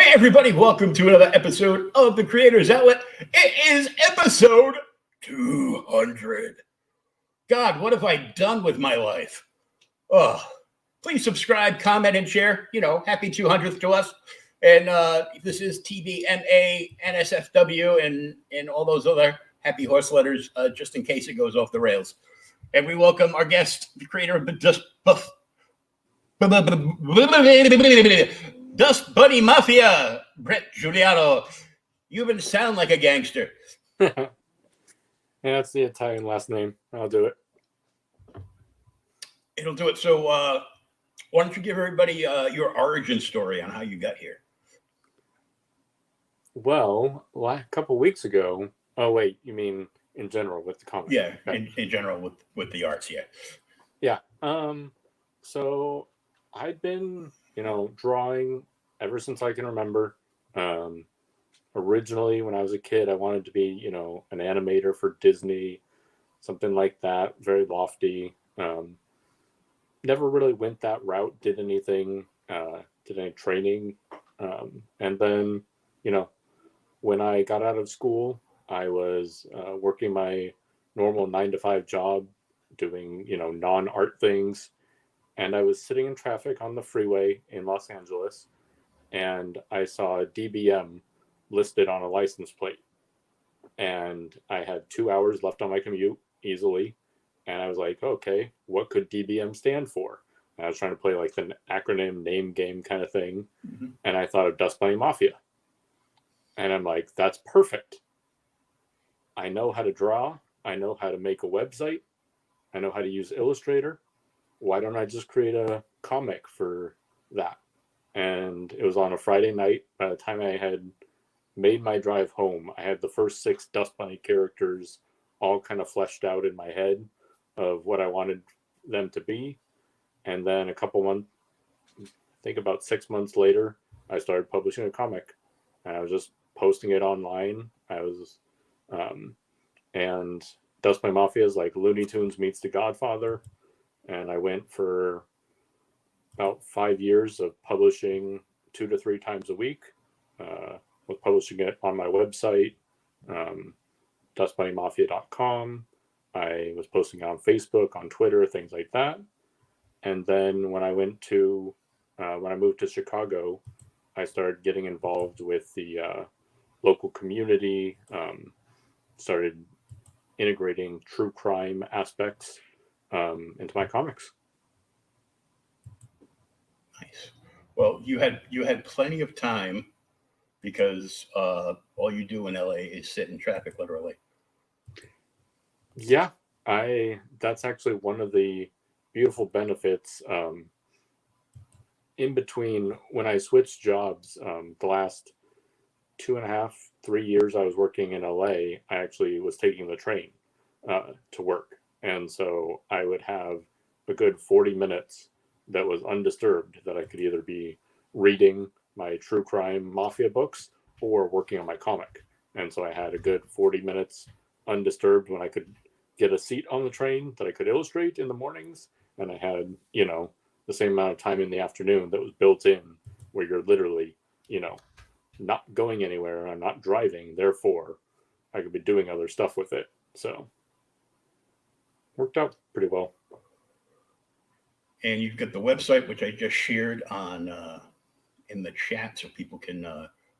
Hey everybody, welcome to another episode of the Creators Outlet. It is episode 200. God, what have I done with my life? Oh, please subscribe, comment, and share. Happy 200th to us. And this is TBMA, NSFW, and all those other happy horse letters, just in case it goes off the rails. And we welcome our guest, the creator of the Dust Bunny Mafia, Bret Juliano. You even sound like a gangster. Yeah, that's the Italian last name. I'll do it. It'll do it. So why don't you give everybody your origin story on how you got here? Well, a couple weeks ago. Oh, wait, you mean in general with the comics? Yeah, okay. in general with the arts, yeah. Yeah. So I've been, drawing ever since I can remember. Originally, when I was a kid, I wanted to be, an animator for Disney, something like that, very lofty. Never really went that route, did anything, did any training. And then, when I got out of school, I was working my normal 9-to-5 job, doing, non-art things. And I was sitting in traffic on the freeway in Los Angeles, and I saw a DBM listed on a license plate. And I had 2 hours left on my commute easily. And I was like, okay, what could DBM stand for? And I was trying to play like the acronym name game kind of thing. Mm-hmm. And I thought of Dust Bunny Mafia. And I'm like, that's perfect. I know how to draw. I know how to make a website. I know how to use Illustrator. Why don't I just create a comic for that? And it was on a Friday night. By the time I had made my drive home, I had the first 6 Dust Bunny characters all kind of fleshed out in my head of what I wanted them to be. And then a couple months, I think about 6 months later, I started publishing a comic. And I was just posting it online. And Dust Bunny Mafia is like Looney Tunes meets The Godfather. And I went for about 5 years of publishing 2 to 3 times a week. Was publishing it on my website, dustbunnymafia.com. I was posting it on Facebook, on Twitter, things like that. And then when I moved to Chicago, I started getting involved with the local community, started integrating true crime aspects into my comics. Nice. Well, you had plenty of time because all you do in LA is sit in traffic, literally. Yeah, that's actually one of the beautiful benefits. In between when I switched jobs, the last 2.5, 3 years I was working in LA, I actually was taking the train to work. And so I would have a good 40 minutes that was undisturbed that I could either be reading my true crime mafia books or working on my comic. And so I had a good 40 minutes undisturbed when I could get a seat on the train that I could illustrate in the mornings. And I had, the same amount of time in the afternoon that was built in where you're literally, not going anywhere and I'm not driving. Therefore, I could be doing other stuff with it. So worked out pretty well. And you've got the website, which I just shared on in the chat, so people can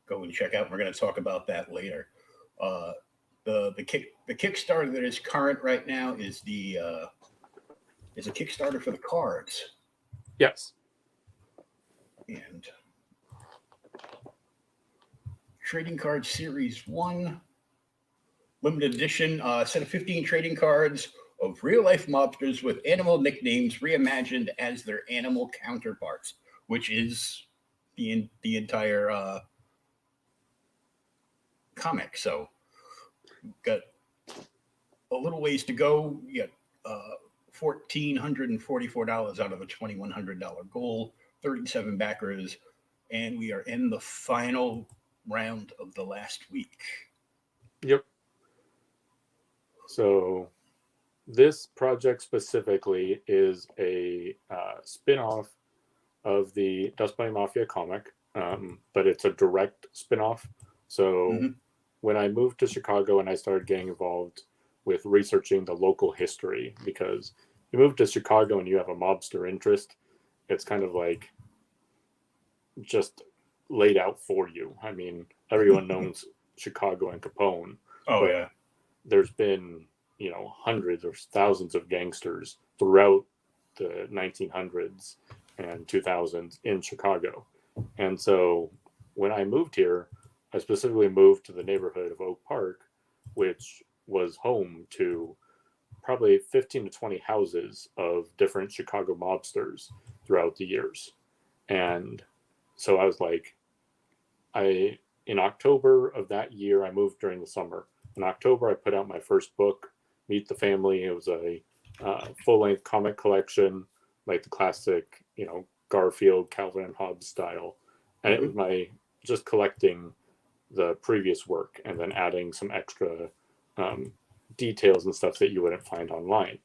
go and check out. We're going to talk about that later. The Kickstarter that is current right now is a Kickstarter for the cards. Yes. And Trading Card Series 1, limited edition, set of 15 trading cards of real-life mobsters with animal nicknames reimagined as their animal counterparts, which is the entire comic. So got a little ways to go. You got $1,444 out of a $2,100 goal, 37 backers, and we are in the final round of the last week. Yep. So this project specifically is a spin-off of the Dust Bunny Mafia comic. but it's a direct spinoff. So Mhm. when I moved to Chicago and I started getting involved with researching the local history, because you move to Chicago and you have a mobster interest, it's kind of like just laid out for you. I mean, everyone knows Chicago and Capone, Oh but yeah. there's been, hundreds or thousands of gangsters throughout the 1900s and 2000s in Chicago. And so when I moved here, I specifically moved to the neighborhood of Oak Park, which was home to probably 15 to 20 houses of different Chicago mobsters throughout the years. And so I was like, in October of that year, I moved during the summer. In October, I put out my first book, Meet the Family. It was a full-length comic collection, like the classic, Garfield, Calvin and Hobbes style. And it was my just collecting the previous work and then adding some extra details and stuff that you wouldn't find online.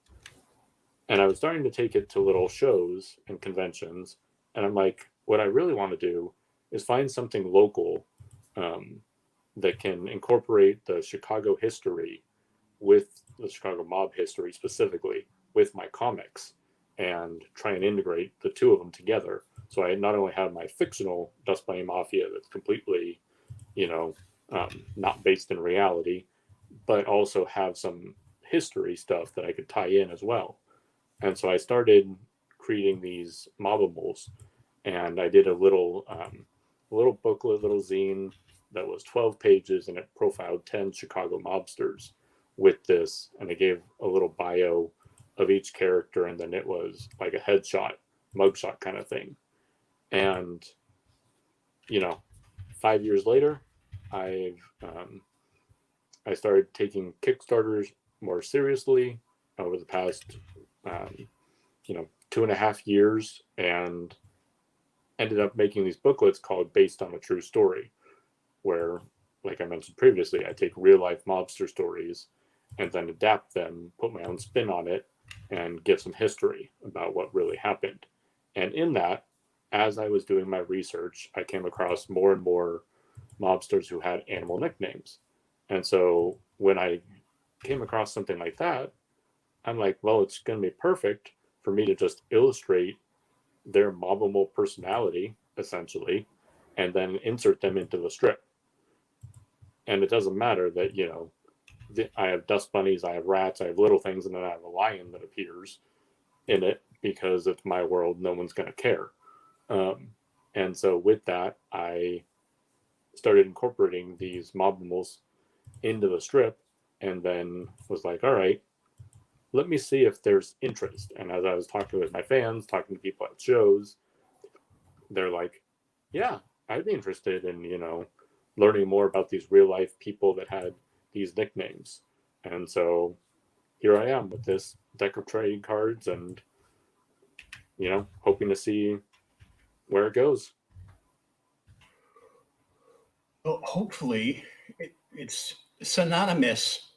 And I was starting to take it to little shows and conventions. And I'm like, what I really want to do is find something local um, that can incorporate the Chicago history with the Chicago mob history specifically with my comics and try and integrate the two of them together. So I not only have my fictional Dust Bunny Mafia that's completely, not based in reality, but also have some history stuff that I could tie in as well. And so I started creating these Mobimals, and I did a little booklet, little zine that was 12 pages, and it profiled 10 Chicago mobsters with this, and it gave a little bio of each character, and then it was like a headshot, mugshot kind of thing. And 5 years later, I've I started taking Kickstarters more seriously over the past um, 2.5 years, and ended up making these booklets called Based on a True Story, where, like I mentioned previously, I take real life mobster stories and then adapt them, put my own spin on it, and give some history about what really happened. And in that, as I was doing my research, I came across more and more mobsters who had animal nicknames. And so when I came across something like that, I'm like, well, it's going to be perfect for me to just illustrate their mobbable personality, essentially, and then insert them into the strip. And it doesn't matter that, I have dust bunnies, I have rats, I have little things, and then I have a lion that appears in it because it's my world. No one's going to care. Um, and so with that, I started incorporating these mobbimals into the strip, and then was like, all right, let me see if there's interest. And as I was talking with my fans, talking to people at shows, they're like, yeah, I'd be interested in, learning more about these real life people that had these nicknames. And so here I am with this deck of trading cards and, hoping to see where it goes. Well, hopefully, it's synonymous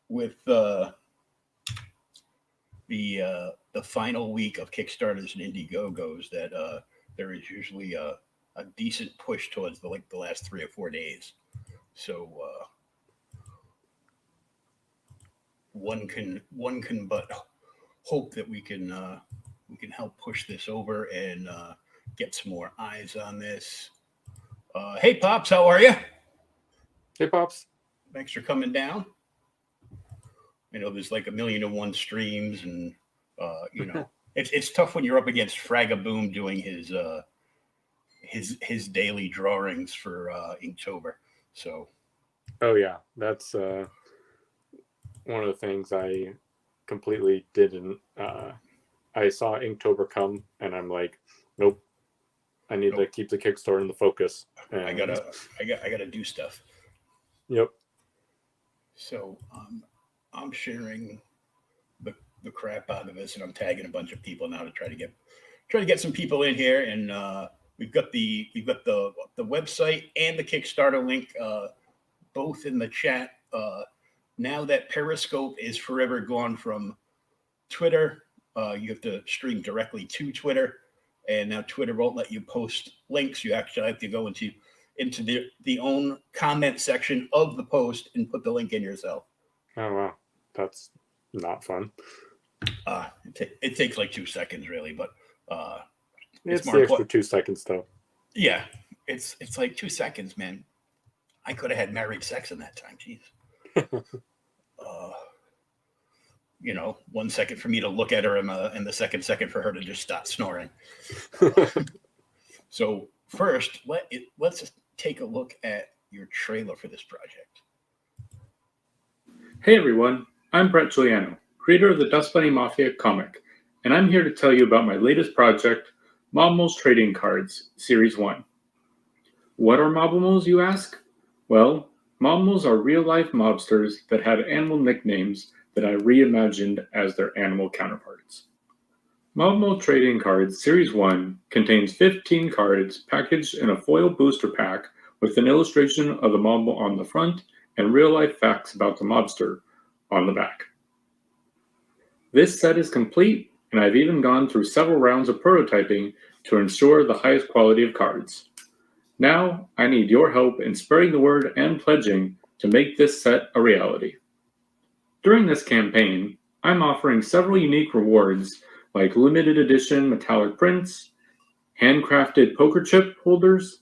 with the final week of Kickstarters and Indiegogos that there is usually a decent push towards the last 3 or 4 days. So one can but hope that we can help push this over and get some more eyes on this. Hey, Pops, how are you? Hey, Pops. Thanks for coming down. I know there's like 1,000,001 streams, and it's tough when you're up against Fragaboom doing his daily drawings for Inktober. So Oh, yeah. That's one of the things I completely didn't. I saw Inktober come, and I'm like, nope, I need to keep the Kickstarter in the focus. And I gotta do stuff. Yep. So I'm sharing the crap out of this, and I'm tagging a bunch of people now to try to get some people in here. And we've got the website and the Kickstarter link both in the chat. Now that Periscope is forever gone from Twitter, you have to stream directly to Twitter. and now Twitter won't let you post links. You actually have to go into the own comment section of the post and put the link in yourself. Oh wow, that's not fun. It takes like 2 seconds, really, but it's the extra 2 seconds, though. Yeah, it's like 2 seconds, man. I could have had married sex in that time. Jeez. 1 second for me to look at her, and the second for her to just stop snoring. So first, let's take a look at your trailer for this project. Hey everyone, I'm Bret, Juliano, creator of the Dust Bunny Mafia comic, and I'm here to tell you about my latest project, Mobimals Trading Cards, Series 1. What are Mobimals, you ask? Well, Mobimals are real-life mobsters that had animal nicknames that I reimagined as their animal counterparts. Mobimal Trading Cards Series 1 contains 15 cards packaged in a foil booster pack with an illustration of the Mobimal on the front and real-life facts about the mobster on the back. This set is complete, and I've even gone through several rounds of prototyping to ensure the highest quality of cards. Now, I need your help in spreading the word and pledging to make this set a reality. During this campaign, I'm offering several unique rewards like limited edition metallic prints, handcrafted poker chip holders,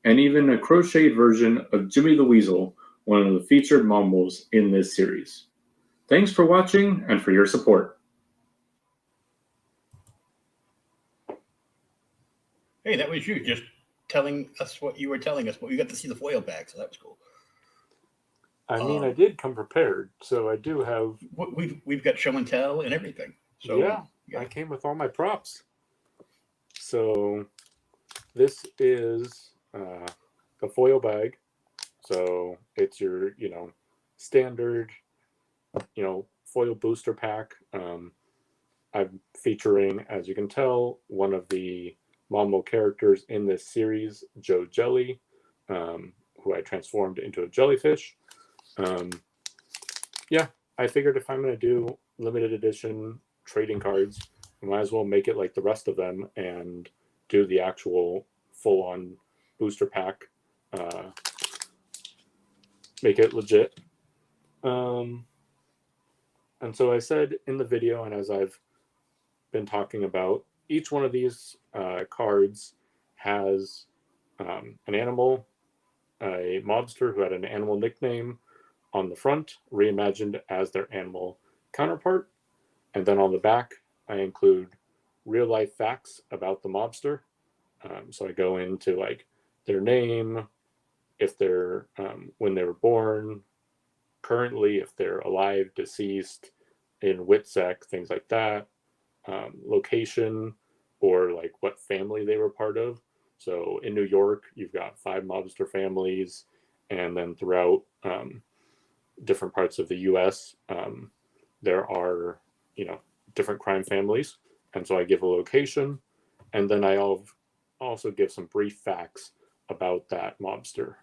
and even a crocheted version of Jimmy the Weasel, one of the featured Mobimals in this series. Thanks for watching and for your support. Hey, that was you just telling us what you were telling us, but we got to see the foil pack, so that was cool. I mean, I did come prepared, so I do have. We've got show and tell and everything. So yeah, I came with all my props. So this is a foil bag. So it's your, standard, foil booster pack. I'm featuring, as you can tell, one of the Mobimal characters in this series, Joe Jelly, who I transformed into a jellyfish. I figured if I'm going to do limited edition trading cards, I might as well make it like the rest of them and do the actual full-on booster pack. Make it legit. And so I said in the video, and as I've been talking about, each one of these cards has an animal, a mobster who had an animal nickname on the front, reimagined as their animal counterpart. And then on the back, I include real life facts about the mobster. So I go into like their name, if they're when they were born, currently, if they're alive, deceased, in WITSEC, things like that, location, or like what family they were part of. So in New York, you've got 5 mobster families, and then throughout different parts of the U.S., there are, different crime families. And so I give a location, and then I also give some brief facts about that mobster.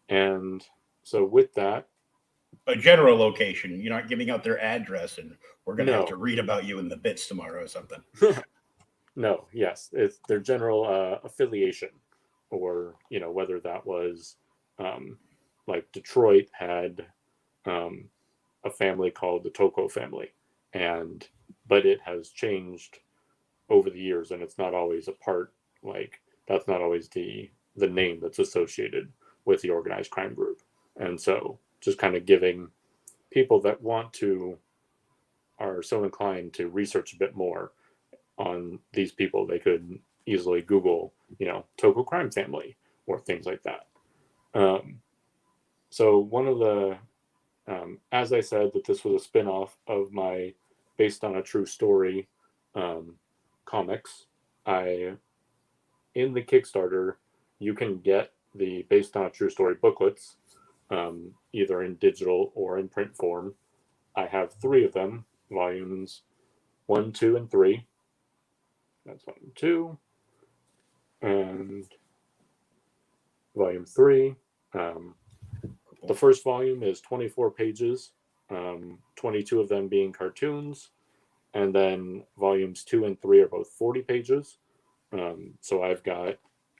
And so with that, a general location. You're not giving out their address, and we're going to have to read about you in the bits tomorrow or something. No, yes, it's their general affiliation, or whether that was like Detroit had a family called the Toko family, but it has changed over the years, and it's not always a part, like that's not always the name that's associated with the organized crime group. And so just kind of giving people that are so inclined to research a bit more on these people, they could easily Google, Toko crime family or things like that. So one of the, as I said, that this was a spin-off of my based on a true story comics. In the Kickstarter, you can get the based on a true story booklets, either in digital or in print form. I have 3 of them, volumes 1, 2, and 3. That's volume 2. And volume 3. The first volume is 24 pages, 22 of them being cartoons, And then volumes 2 and 3 are both 40 pages. So I've got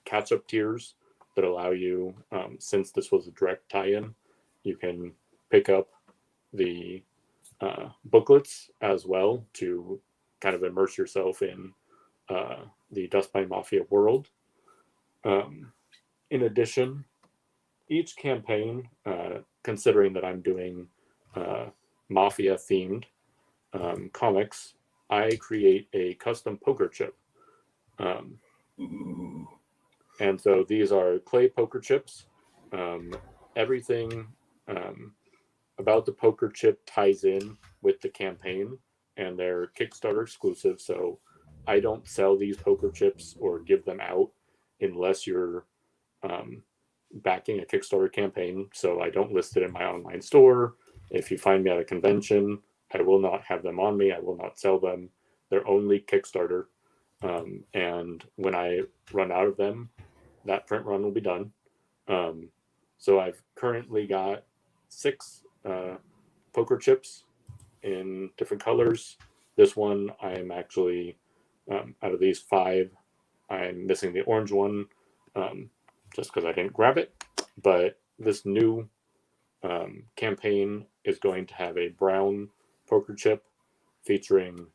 catch-up tiers that allow you, since this was a direct tie-in, you can pick up the booklets as well to kind of immerse yourself in the Dust Bunny Mafia world. In addition, each campaign, considering that I'm doing Mafia-themed comics, I create a custom poker chip. And so these are clay poker chips. Everything about the poker chip ties in with the campaign, and they're Kickstarter exclusive. So I don't sell these poker chips or give them out unless you're backing a Kickstarter campaign. So I don't list it in my online store. If you find me at a convention, I will not have them on me. I will not sell them. They're only Kickstarter. And when I run out of them, that print run will be done. So I've currently got 6 poker chips in different colors. This one, I am actually, out of these 5, I'm missing the orange one just because I didn't grab it. But this new campaign is going to have a brown poker chip featuring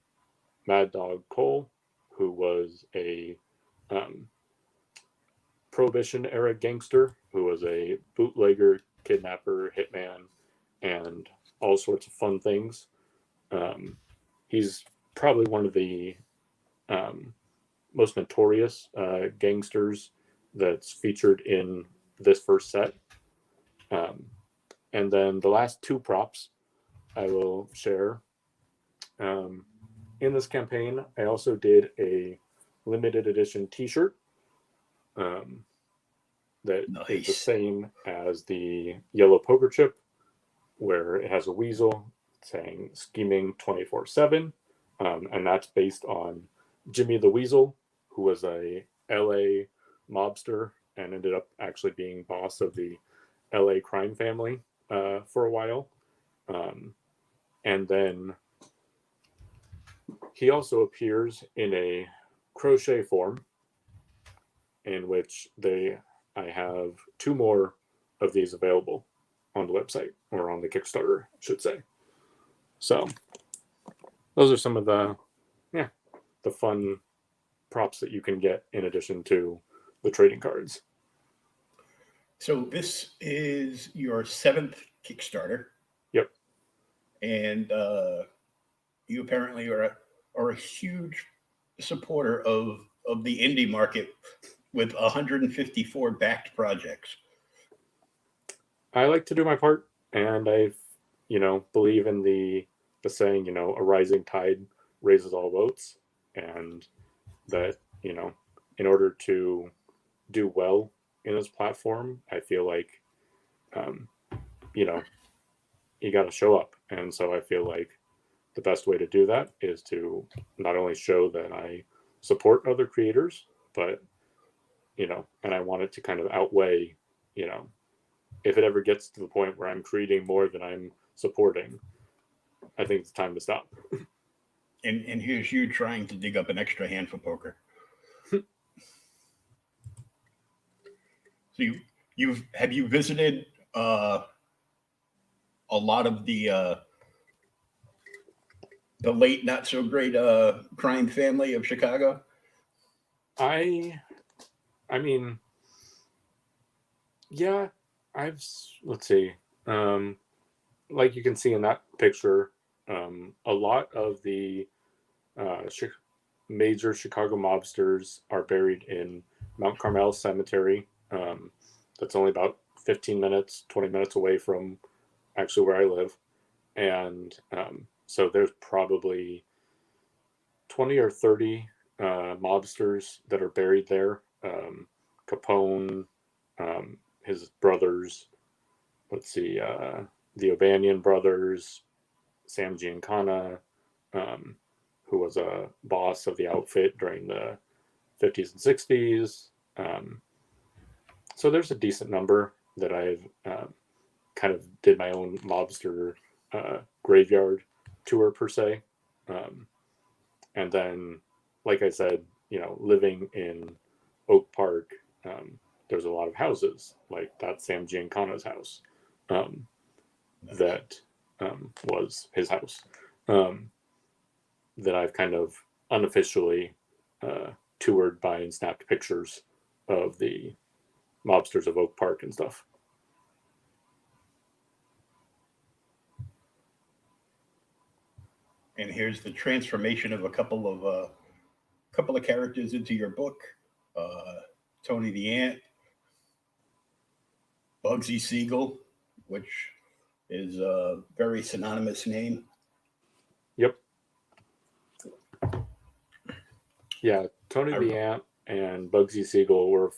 Mad Dog Cole, who was a Prohibition era gangster who was a bootlegger, kidnapper, hitman, and all sorts of fun things. He's probably one of the most notorious gangsters that's featured in this first set. And then the last 2 props I will share. In this campaign, I also did a limited edition t-shirt that is the same as the yellow poker chip, where it has a weasel saying scheming 24/7. And that's based on Jimmy the Weasel, who was a LA mobster and ended up actually being boss of the LA crime family for a while. And then he also appears in a crochet form, in which I have 2 more of these available on the website, or on the Kickstarter, I should say. So those are some of the fun props that you can get in addition to the trading cards. So this is your 7th Kickstarter. Yep. And you apparently are a huge supporter of the indie market with 154 backed projects. I like to do my part, and I, believe in the saying, a rising tide raises all boats, and that, in order to do well in this platform, I feel like, you got to show up. And so I feel like the best way to do that is to not only show that I support other creators, but, and I want it to kind of outweigh, if it ever gets to the point where I'm creating more than I'm supporting, I think it's time to stop. And here's you trying to dig up an extra hand for poker. So have you visited a lot of the late not so great crime family of Chicago? I mean, yeah, let's see. Like you can see in that picture, a lot of the major Chicago mobsters are buried in Mount Carmel Cemetery. That's only about 15 minutes, 20 minutes away from actually where I live. And so there's probably 20 or 30 mobsters that are buried there. Capone, his brothers, the O'Banion brothers, Sam Giancana, who was a boss of the outfit during the 50s and 60s. So there's a decent number that I've kind of did my own mobster graveyard tour per se. And then, like I said, living in Oak Park, there's a lot of houses, like that's Sam Giancana's house. That was his house. That I've kind of unofficially toured by and snapped pictures of the mobsters of Oak Park and stuff. And here's the transformation of a couple of characters into your book. Tony the Ant, Bugsy Siegel, which is a very synonymous name. Yep. Yeah, Tony the Ant and Bugsy Siegel were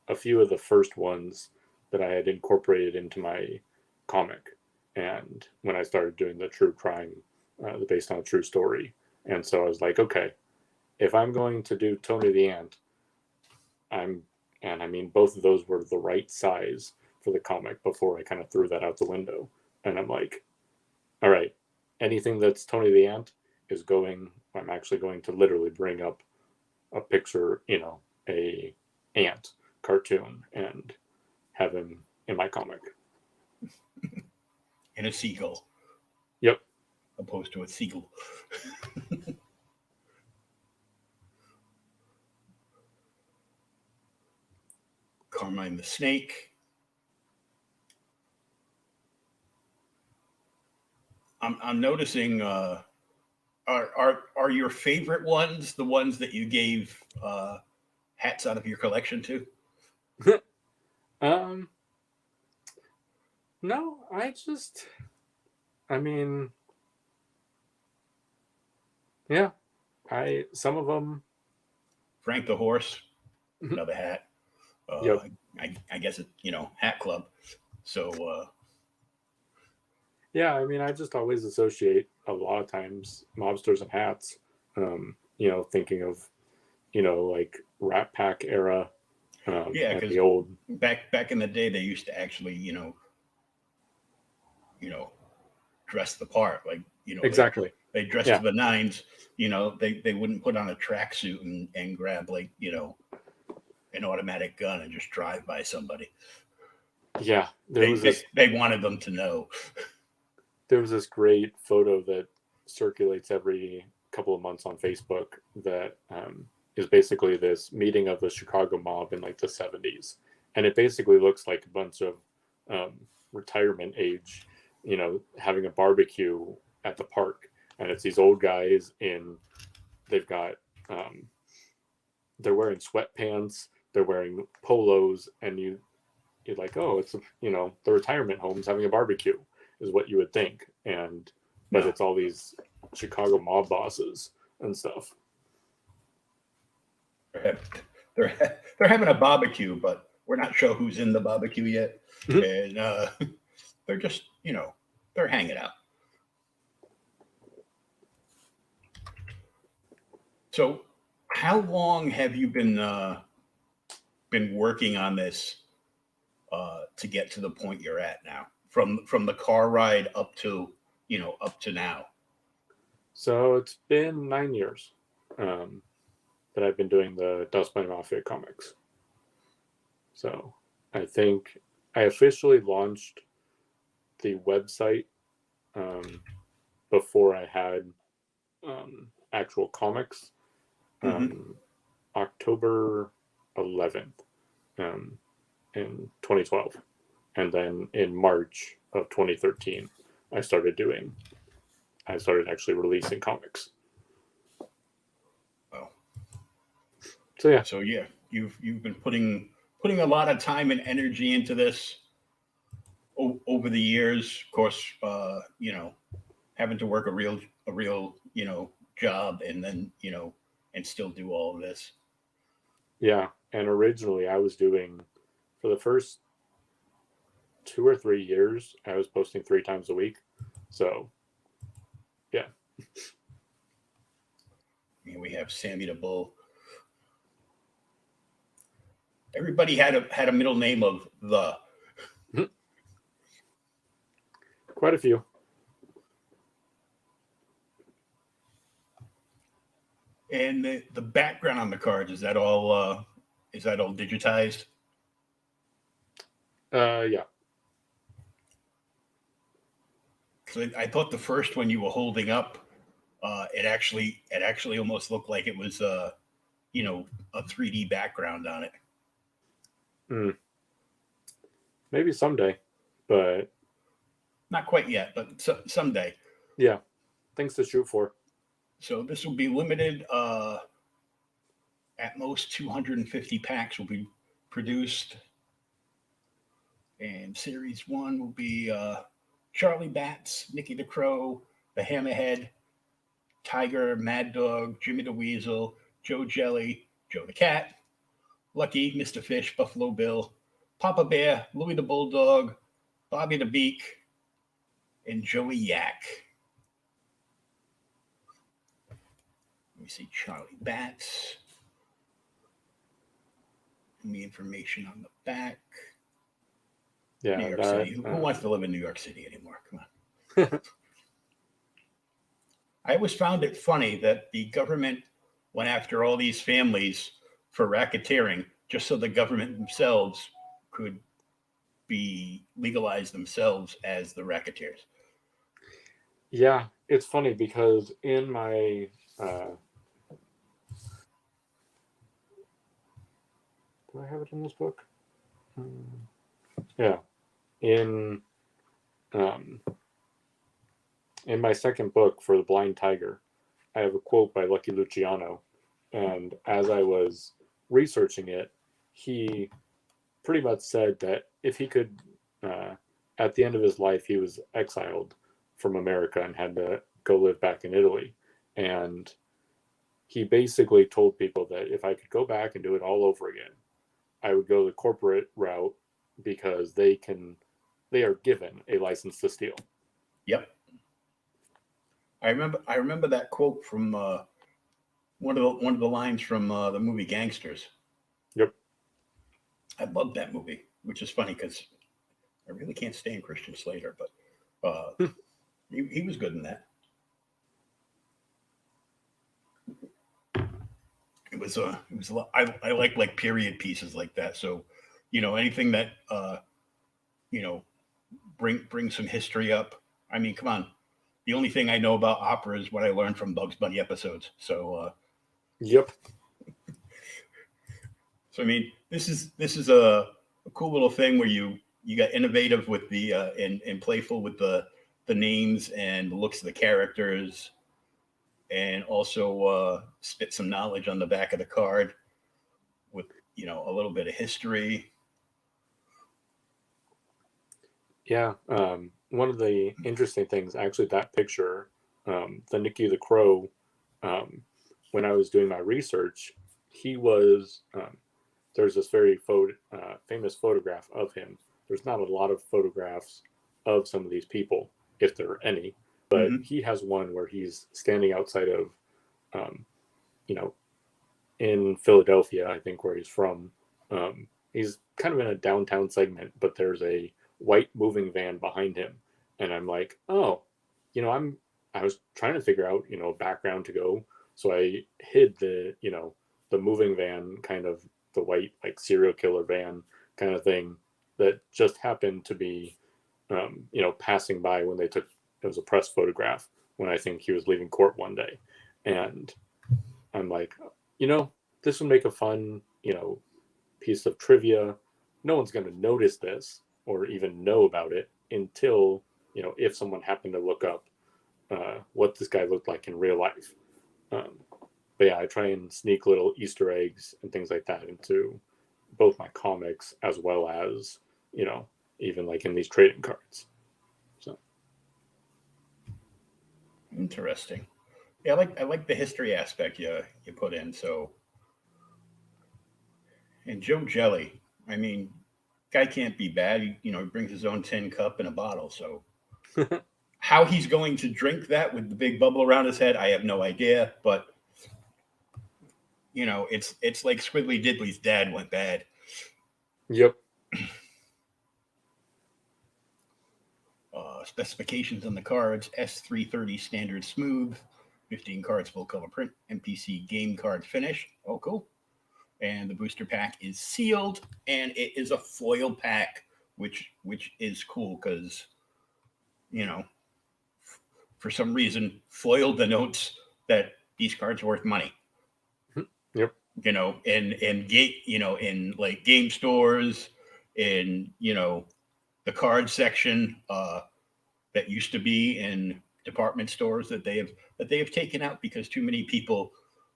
a few of the first ones that I had incorporated into my comic. And when I started doing the true crime, based on a true story. And so I was like, okay, if I'm going to do Tony the Ant, both of those were the right size for the comic before I kind of threw that out the window. And I'm like, all right, anything that's Tony the Ant I'm actually going to literally bring up a picture, a ant cartoon and have him in my comic. And a seagull. Yep. Opposed to a seagull. Carmine the Snake. I'm noticing are your favorite ones the ones that you gave hats out of your collection to? No, yeah, some of them. Frank the Horse, another hat. Yep. I guess it's, hat club. So, yeah, I just always associate a lot of times mobsters and hats, thinking of, like Rat Pack era. Yeah, because the old back in the day, they used to actually, dress the part, like, exactly. they dressed to the nines. They wouldn't put on a tracksuit and grab, like, an automatic gun and just drive by somebody. Yeah, they wanted them to know. There was this great photo that circulates every couple of months on Facebook that is basically this meeting of the Chicago mob in like the 70s. And it basically looks like a bunch of retirement age, having a barbecue at the park. And it's these old guys they've got, they're wearing sweatpants, they're wearing polos, and you're like, oh, it's, the retirement home's having a barbecue is what you would think. But it's all these Chicago mob bosses and stuff. They're having a barbecue, but we're not sure who's in the barbecue yet. And they're just, they're hanging out. So how long have you been working on this to get to the point you're at now? From the car ride up to now? So it's been 9 years that I've been doing the Dust Bunny Mafia comics. So I think I officially launched the website before I had actual comics. October 11th in 2012. And then in March of 2013, I started actually releasing comics. Oh. So yeah. So yeah, you've been putting a lot of time and energy into this over the years. Of course, having to work a real job and then and still do all of this. Yeah, and originally I was doing, for the first 2 or 3 years, I was posting 3 times a week. So, yeah. We have Sammy the Bull. Everybody had a middle name of the. Quite a few. And the background on the cards, is that all digitized? Yeah. Because I thought the first one you were holding up, it actually almost looked like it was a 3D background on it. Maybe someday, but Not quite yet, but someday. yeah, things to shoot for. So this will be limited. At most 250 packs will be produced. And series 1 will be Charlie Bats, Nicky the Crow, the Hammerhead, Tiger, Mad Dog, Jimmy the Weasel, Joe Jelly, Joe the Cat, Lucky, Mr. Fish, Buffalo Bill, Papa Bear, Louie the Bulldog, Bobby the Beak, and Joey Yak. Let me see Charlie Bats. And the information on the back. Yeah, New York City. Who wants to live in New York City anymore? Come on. I always found it funny that the government went after all these families for racketeering just so the government themselves could be legalized themselves as the racketeers. Yeah, it's funny because in my do I have it in this book? Yeah, in my second book for The Blind Tiger, I have a quote by Lucky Luciano, and as I was researching it, he pretty much said that if he could, at the end of his life, he was exiled from America and had to go live back in Italy, and he basically told people that if I could go back and do it all over again, I would go the corporate route because they are given a license to steal. Yep. I remember that quote from one of the lines from the movie Gangsters. Yep. I love that movie, which is funny because I really can't stand Christian Slater, but he was good in that. It was a lot. I like period pieces like that. So, anything that bring some history up. I mean, come on. The only thing I know about opera is what I learned from Bugs Bunny episodes. So, Yep. So I mean, this is a cool little thing where you got innovative with the and playful with the names and the looks of the characters, and also spit some knowledge on the back of the card with a little bit of history. Yeah. One of the interesting things, actually, that picture, the Nicky the Crow, when I was doing my research, he was, there's this very famous photograph of him. There's not a lot of photographs of some of these people, if there are any, but he has one where he's standing outside of, in Philadelphia, I think, where he's from. He's kind of in a downtown segment, but there's a white moving van behind him, and I'm like, oh, I was trying to figure out a background to go, so I hid the moving van, kind of the white like serial killer van kind of thing that just happened to be passing by when they took, it was a press photograph when I think he was leaving court one day, and I'm like, this would make a fun piece of trivia. No one's going to notice this or even know about it until, if someone happened to look up what this guy looked like in real life. But yeah, I try and sneak little Easter eggs and things like that into both my comics as well as, even like in these trading cards. So Interesting. Yeah, I like the history aspect you put in. So, and Joe Jelly, I mean, guy can't be bad. He brings his own tin cup and a bottle. So how he's going to drink that with the big bubble around his head, I have no idea. But it's like Squiggly Diddly's dad went bad. Yep. Specifications on the cards: S330 standard smooth, 15 cards, full color print, NPC game card finish. Oh, cool. And the booster pack is sealed, and it is a foil pack, which is cool because, you know, for some reason, foil denotes that these cards are worth money. Yep. You know, in like game stores, in the card section that used to be in department stores that they have taken out because too many people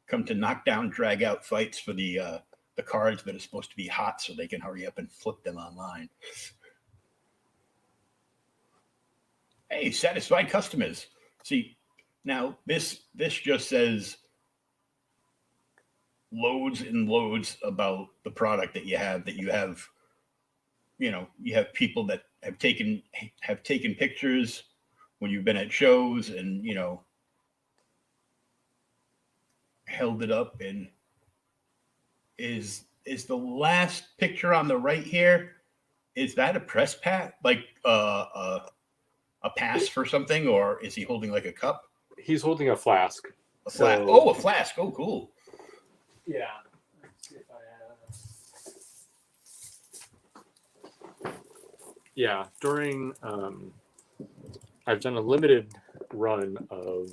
come to knock down, drag out fights for the cards that are supposed to be hot so they can hurry up and flip them online. Hey, satisfied customers. See, now this just says loads and loads about the product that you have. You have people that have taken pictures when you've been at shows and held it up. And is the last picture on the right here, is that a press pass, like a pass for something, or is he holding like a cup? He's holding a flask. A flask. Oh, a flask. Oh, cool. Yeah. Let's see if I have. Yeah, during I've done a limited run of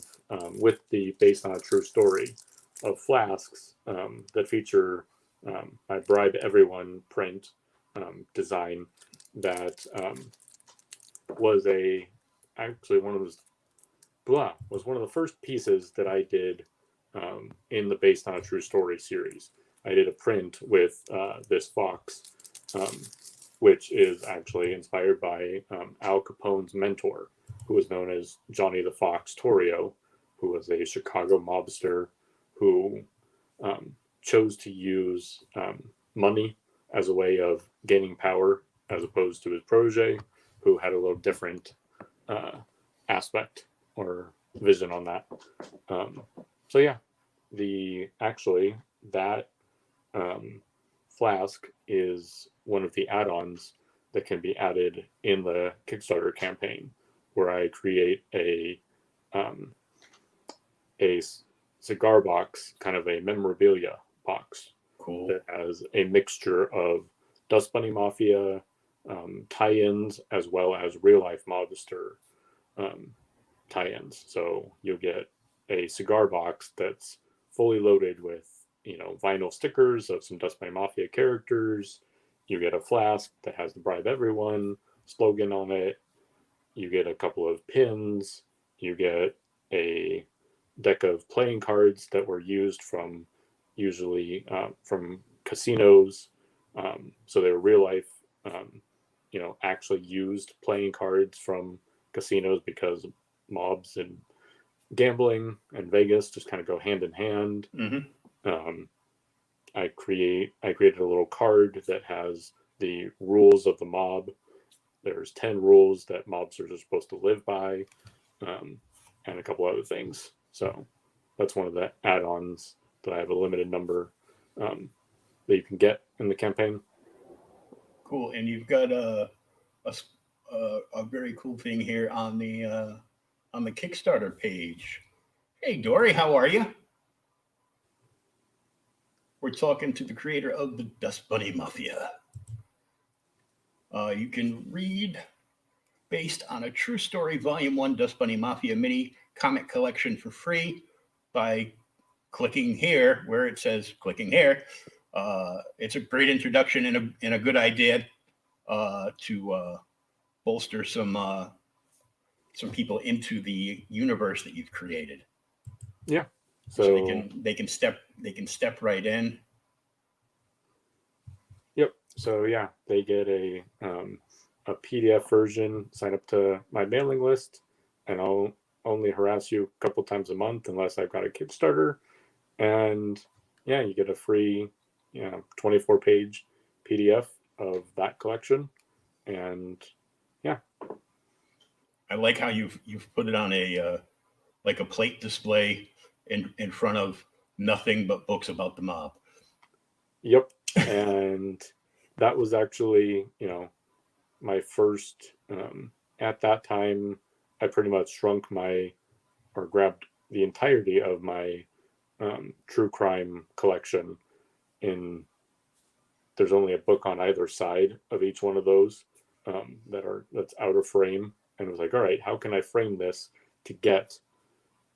with the based on a true story of flasks that feature my Bribe Everyone print design that was one of the first pieces that I did in the based on a true story series. I did a print with this fox, which is actually inspired by Al Capone's mentor, who was known as Johnny the Fox Torrio, who was a Chicago mobster who chose to use money as a way of gaining power, as opposed to his protege, who had a little different aspect or vision on that. So yeah, that flask is one of the add-ons that can be added in the Kickstarter campaign, where I create a cigar box, kind of a memorabilia box. Cool. That has a mixture of Dust Bunny Mafia tie-ins as well as real life mobster tie-ins. So you'll get a cigar box that's fully loaded with vinyl stickers of some Dust Bunny Mafia characters. You get a flask that has the Bribe Everyone slogan on it. You get a couple of pins. You get a deck of playing cards that were used from usually from casinos. So they were real life, actually used playing cards from casinos, because mobs and gambling and Vegas just kind of go hand in hand. Mm-hmm. I created a little card that has the rules of the mob. There's 10 rules that mobsters are supposed to live by, and a couple other things. So that's one of the add-ons that I have a limited number that you can get in the campaign. Cool. And you've got a very cool thing here on the Kickstarter page. Hey, Dory, how are you? We're talking to the creator of the Dust Bunny Mafia. You can read Based on a True Story Volume 1 Dust Bunny Mafia Mini Comic Collection for free by clicking here, where it says clicking here. It's a great introduction and a good idea to bolster some people into the universe that you've created. Yeah. So they can step right in. Yep. So yeah, they get a PDF version. Sign up to my mailing list, and I'll only harass you a couple times a month unless I've got a Kickstarter. And yeah, you get a free 24-page PDF of that collection. And yeah, I like how you've put it on a plate display in front of nothing but books about the mob. Yep. And that was actually, my first, at that time, I pretty much grabbed the entirety of my true crime collection there's only a book on either side of each one of those that's out of frame, and it was like, all right, how can I frame this to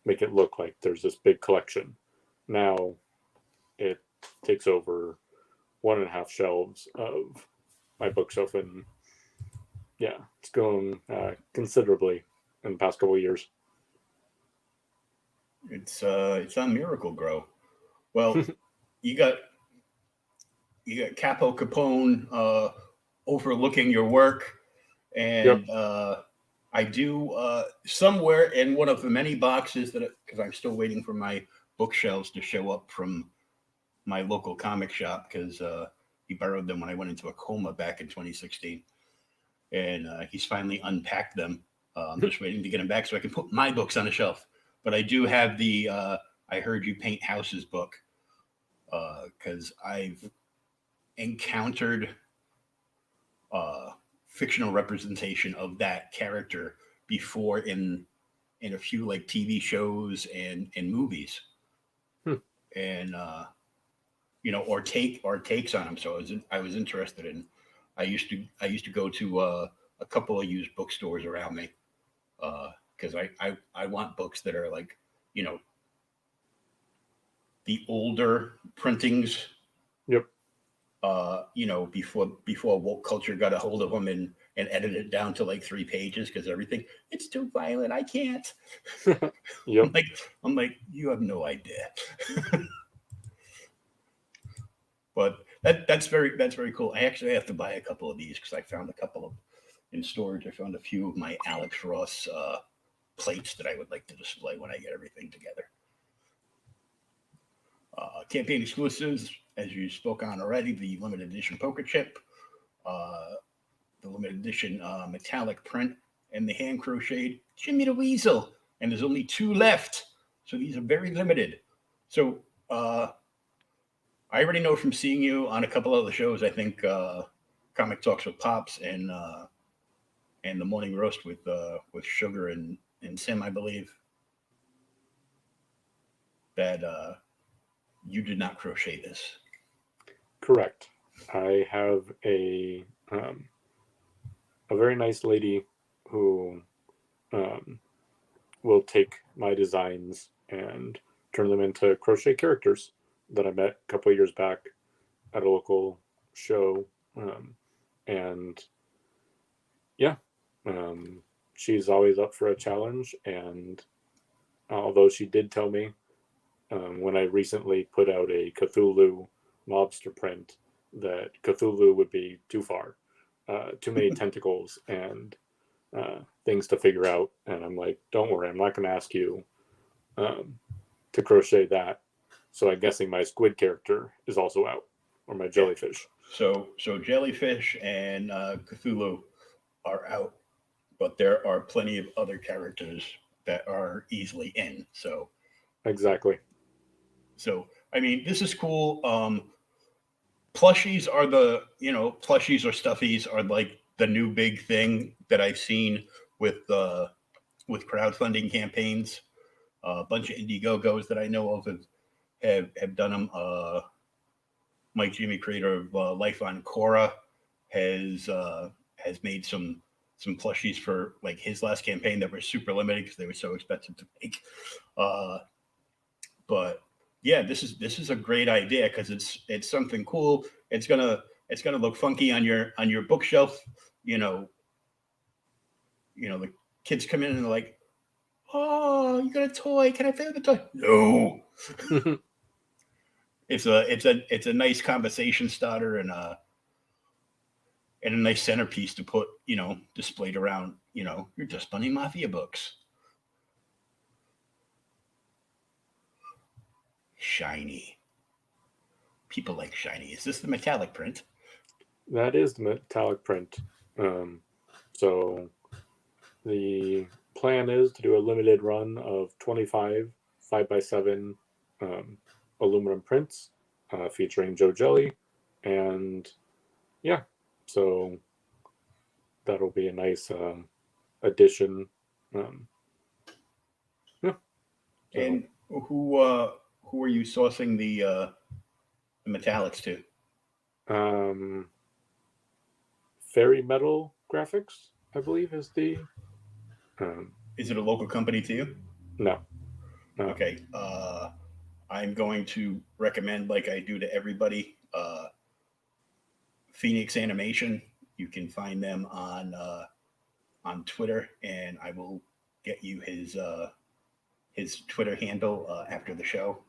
make it look like there's this big collection? Now it takes over 1.5 shelves of my bookshelf, and yeah, it's grown considerably in the past couple of years. It's on Miracle Grow. Well, you got Capo Capone overlooking your work, and yep. I do somewhere in one of the many boxes because I'm still waiting for my bookshelves to show up from my local comic shop, because he borrowed them when I went into a coma back in 2016, and he's finally unpacked them. I'm just waiting to get them back so I can put my books on a shelf. But I do have the I Heard You Paint Houses book, because I've encountered fictional representation of that character before in a few like TV shows and movies, and or takes on them. So I was interested in. I used to go to a couple of used bookstores around me, because I want books that are like, the older printings. Yep. Before woke culture got a hold of them and edited it down to like 3 pages, because it's too violent. I can't. Yep. I'm like, you have no idea. But that's very cool. I actually have to buy a couple of these, because I found a couple of in storage. I found a few of my Alex Ross plates that I would like to display when I get everything together. Campaign exclusives, as you spoke on already, the limited edition poker chip, the limited edition metallic print, and the hand crocheted Jimmy the Weasel. And there's only 2 left, so these are very limited. So I already know from seeing you on a couple of the shows, I think Comic Talks with Pops and the Morning Roast with Sugar and Sim, I believe, that you did not crochet this. Correct. I have a very nice lady who will take my designs and turn them into crochet characters that I met a couple of years back at a local show. And yeah, she's always up for a challenge. And although she did tell me when I recently put out a Cthulhu mobster print that Cthulhu would be too far, too many tentacles and things to figure out. And I'm like, don't worry, I'm not going to ask you to crochet that. So I'm guessing my squid character is also out, or my jellyfish. So jellyfish and Cthulhu are out, but there are plenty of other characters that are easily in. So exactly. So I mean, this is cool. Plushies are plushies or stuffies are like the new big thing that I've seen with crowdfunding campaigns. A bunch of Indiegogos that I know of have done them. Mike Jimmy, creator of Life on Korra, has made some plushies for like his last campaign that were super limited because they were so expensive to make. But yeah, this is a great idea because it's something cool. It's gonna look funky on your bookshelf. The kids come in and they're like, "Oh, you got a toy? Can I play with the toy?" No. It's a nice conversation starter and a nice centerpiece to put displayed around your Dust Bunny Mafia books. Shiny. People like shiny. Is this the metallic print? That is the metallic print. So the plan is to do a limited run of 25 5x7 aluminum prints featuring Joe Jelly. And yeah, so that'll be a nice addition. Yeah. So, And who are you sourcing the metallics to? Fairy Metal Graphics, I believe, is the. Is it a local company to you? No. Okay. I'm going to recommend, like I do to everybody, Phoenix Animation. You can find them on Twitter, and I will get you his Twitter handle after the show.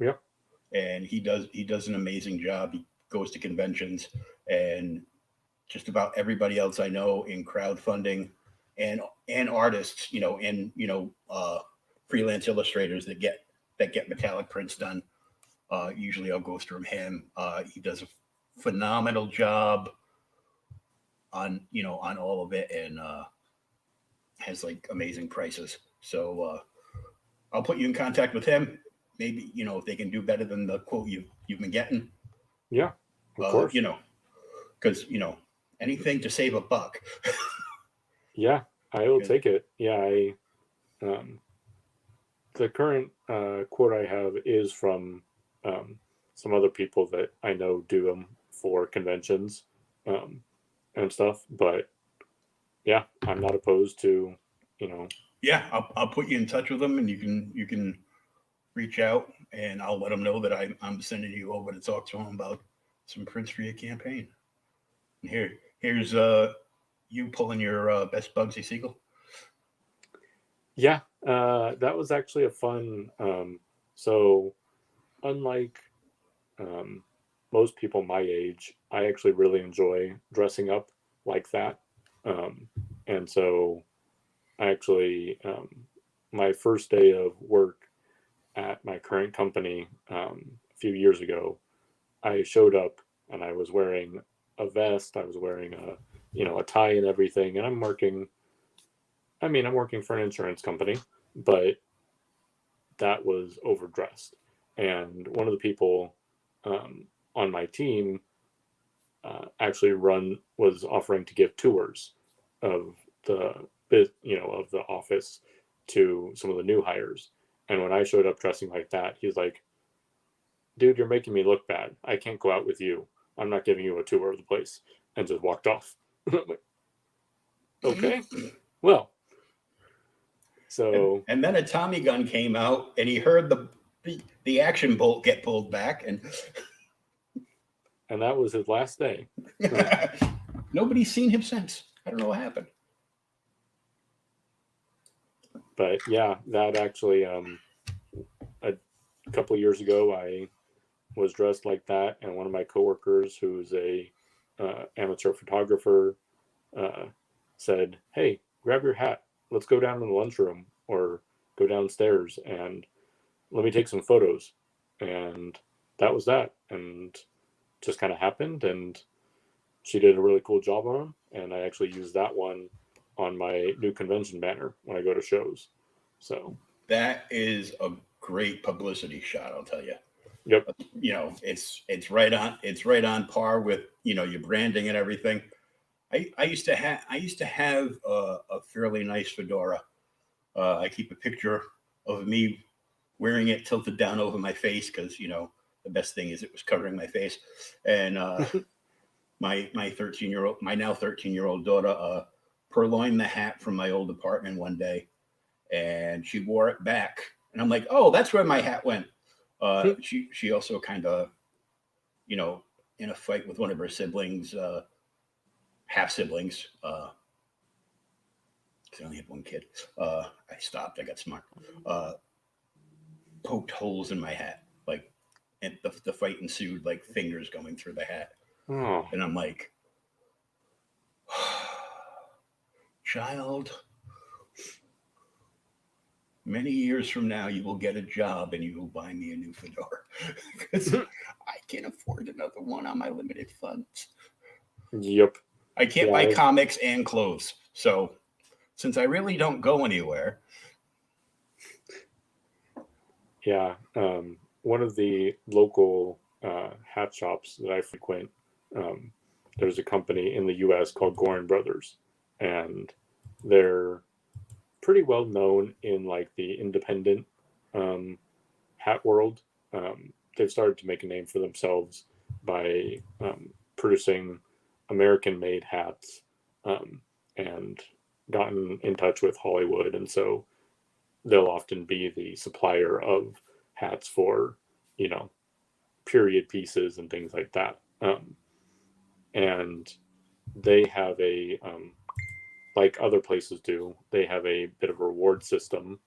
Yep. And he does an amazing job. He goes to conventions, and just about everybody else I know in crowdfunding and artists, freelance illustrators that get metallic prints done. Usually I'll go through him. He does a phenomenal job on all of it, and has like amazing prices. So I'll put you in contact with him. Maybe if they can do better than the quote you've been getting. Yeah, of course. Because anything to save a buck. Yeah, I will take it. Yeah, the current quote I have is from some other people that I know do them for conventions and stuff. But yeah, I'm not opposed to, Yeah, I'll put you in touch with them, and you can reach out, and I'll let them know that I'm sending you over to talk to them about some prints for your campaign. And here's you pulling your best Bugsy Siegel. Yeah, that was actually a fun. So, unlike most people my age, I actually really enjoy dressing up like that. And so, I actually, my first day of work at my current company a few years ago, I showed up and I was wearing a vest. I was wearing a tie and everything, and I'm working for an insurance company, but that was overdressed. And one of the people on my team actually was offering to give tours of the office to some of the new hires. And when I showed up dressing like that, he's like, "Dude, you're making me look bad. I can't go out with you. I'm not giving you a tour of the place," and just walked off. Okay, well. So and then a Tommy gun came out, and he heard the action bolt get pulled back, and that was his last day. Nobody's seen him since. I don't know what happened. But yeah, that actually a couple of years ago, I was dressed like that, and one of my coworkers, who's a amateur photographer, said, "Hey, grab your hat. Let's go down to the lunchroom or go downstairs and let me take some photos." And that was that. And just kind of happened. And she did a really cool job on them. And I actually used that one on my new convention banner when I go to shows. So that is a great publicity shot, I'll tell you. Yep. It's right on par with, your branding and everything. I used to have a fairly nice fedora. I keep a picture of me wearing it tilted down over my face because the best thing is it was covering my face. And my now 13-year-old daughter purloined the hat from my old apartment one day, and she wore it back. And I'm like, "Oh, that's where my hat went." She also kind of, in a fight with one of her siblings. Half siblings. I only had one kid. I stopped. I got smart. Poked holes in my hat, and the fight ensued, like fingers going through the hat. Oh. And I'm like, "Child, many years from now, you will get a job and you will buy me a new fedora because I can't afford another one on my limited funds." Yep. I can't buy comics and clothes. So since I really don't go anywhere. Yeah. One of the local hat shops that I frequent, there's a company in the U.S. called Gorin Brothers, and they're pretty well known in like the independent hat world. They've started to make a name for themselves by producing American-made hats, and gotten in touch with Hollywood, and so they'll often be the supplier of hats for, period pieces and things like that. And they have like other places do, they have a bit of a reward system.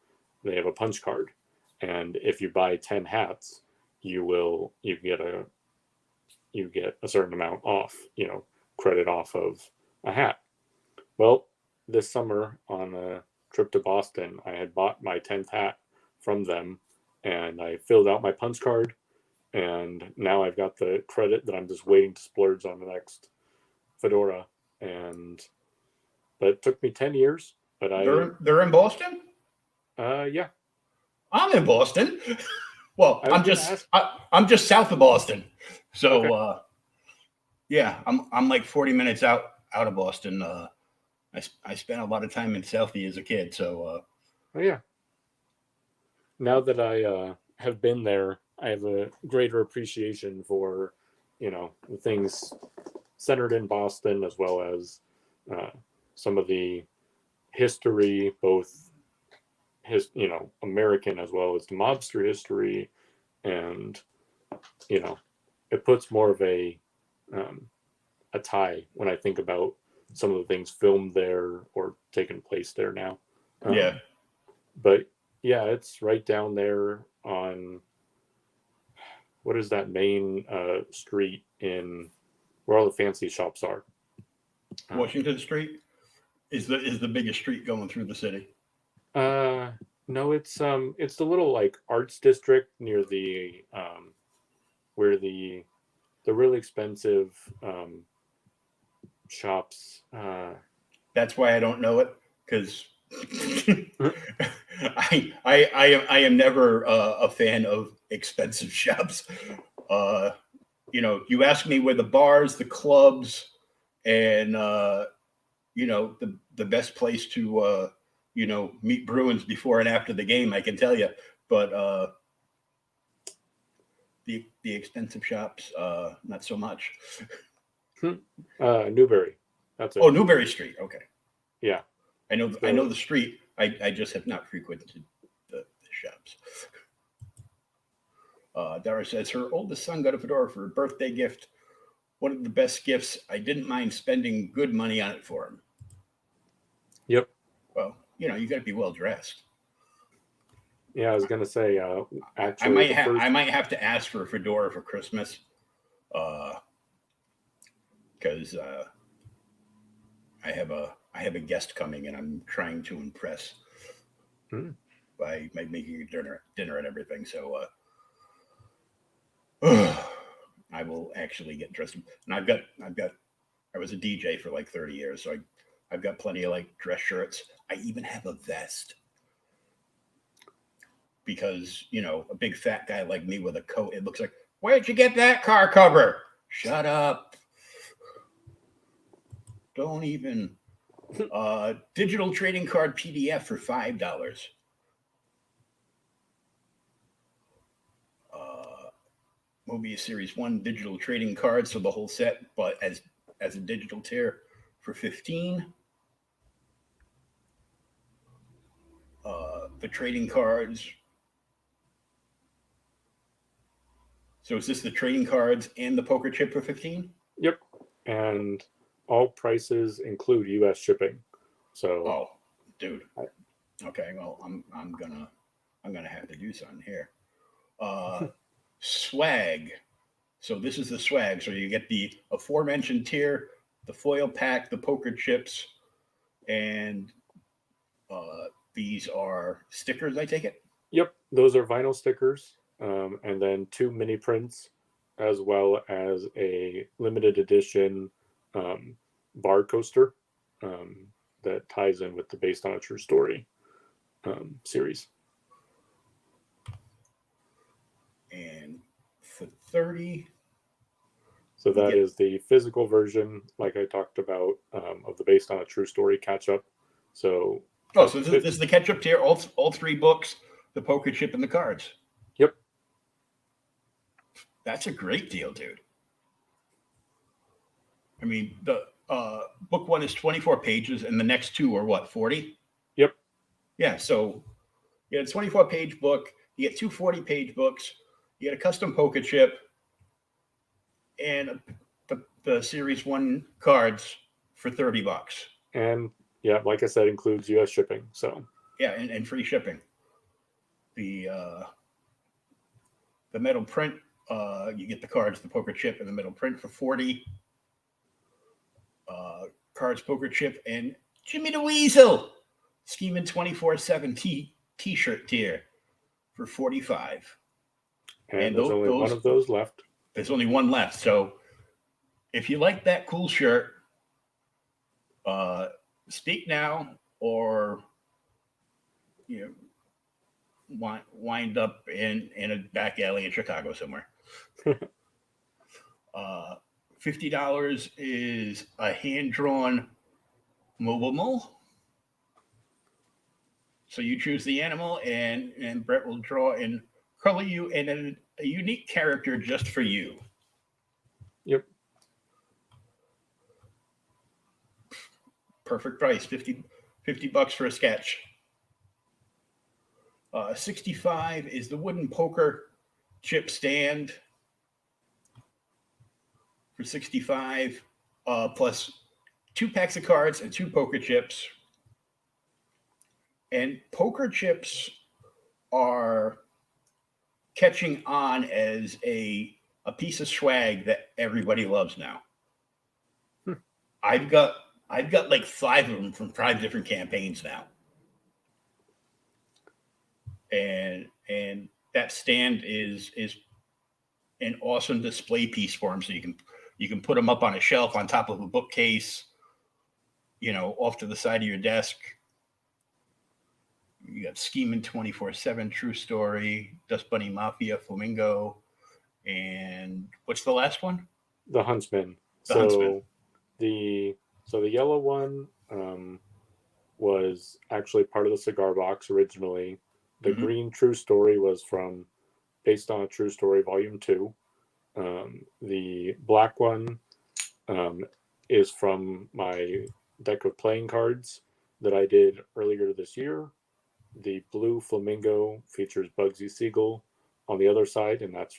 They have a punch card, and if you buy 10 hats, you get a certain amount off, credit off of a hat. Well, this summer on a trip to Boston, I had bought my 10th hat from them, and I filled out my punch card, and now I've got the credit that I'm just waiting to splurge on the next fedora. But it took me 10 years, but they're in Boston? Yeah. I'm in Boston. Well, I'm just south of Boston. So okay. Yeah, I'm like 40 minutes out of Boston. I spent a lot of time in Southie as a kid, so oh yeah. Now that I have been there, I have a greater appreciation for, the things centered in Boston, as well as some of the history, both American as well as the mobster history, and it puts more of a tie when I think about some of the things filmed there or taking place there now. Yeah. But yeah, it's right down there on, what is that main street in where all the fancy shops are? Washington Street is the biggest street going through the city. No, it's the little like arts district near the where the really expensive shops. That's why I don't know it, because I am never a fan of expensive shops. You ask me where the bars, the clubs, and the best place to meet Bruins before and after the game, I can tell you. But the expensive shops, not so much. Newbury. That's it. Oh, Newbury Street. Okay. Yeah. I know the street. I just have not frequented the shops. Dara says her oldest son got a fedora for a birthday gift. One of the best gifts. I didn't mind spending good money on it for him. Yep. Well, you got to be well dressed. Yeah, I was gonna say. Actually, I might have to ask for a fedora for Christmas, because I have a guest coming, and I'm trying to impress by making dinner and everything. So I will actually get dressed, and I've got. I was a DJ for like 30 years, so I've got plenty of like dress shirts. I even have a vest. Because, a big fat guy like me with a coat, it looks like, where'd you get that car cover? Shut up. Don't even. Digital trading card PDF for $5. Mobius Series 1 digital trading card, so the whole set, but as a digital tier for $15. The trading cards. So is this the trading cards and the poker chip for $15? Yep, and all prices include U.S. shipping. So. Oh, dude. Okay, well, I'm gonna have to do something here. Swag. So this is the swag. So you get the aforementioned tier, the foil pack, the poker chips, and these are stickers, I take it? Yep, those are vinyl stickers. And then 2 mini prints, as well as a limited edition bar coaster that ties in with the Based on a True Story series. And for $30. So that is the physical version, like I talked about, of the Based on a True Story catch-up. So this is the catch-up tier, all 3 books. the poker chip and the cards. Yep. That's a great deal, dude. I mean, the book one is 24 pages, and the next two are what, 40? Yep. Yeah, so you get a 24-page book, you get two 40-page books, you get a custom poker chip, and the Series 1 cards for $30. And yeah, like I said, includes U.S. shipping. So yeah, and free shipping. The metal print, you get the cards, the poker chip, and the metal print for $40. Cards, poker chip, and Jimmy the Weasel Scheming 24/7 T-shirt tier for $45. And there's only one of those left. There's only one left. So if you like that cool shirt, speak now, or wind up in a back alley in Chicago somewhere. $50 is a hand-drawn Mobimal. So you choose the animal, and Bret will draw and color you in a unique character just for you. Yep. Perfect price, $50 for a sketch. 65 is the wooden poker chip stand for 65, plus 2 packs of cards and 2 poker chips. And poker chips are catching on as a piece of swag that everybody loves now. I've got like 5 of them from 5 different campaigns now. And that stand is an awesome display piece for them. So you can put them up on a shelf on top of a bookcase, off to the side of your desk. You got Scheming 24/7, True Story, Dust Bunny Mafia, Flamingo, and what's the last one? The Huntsman. Huntsman. The yellow one was actually part of the cigar box originally. The green True Story was based on a True Story Volume 2. The black one is from my deck of playing cards that I did earlier this year. The blue Flamingo features Bugsy Siegel on the other side, and that's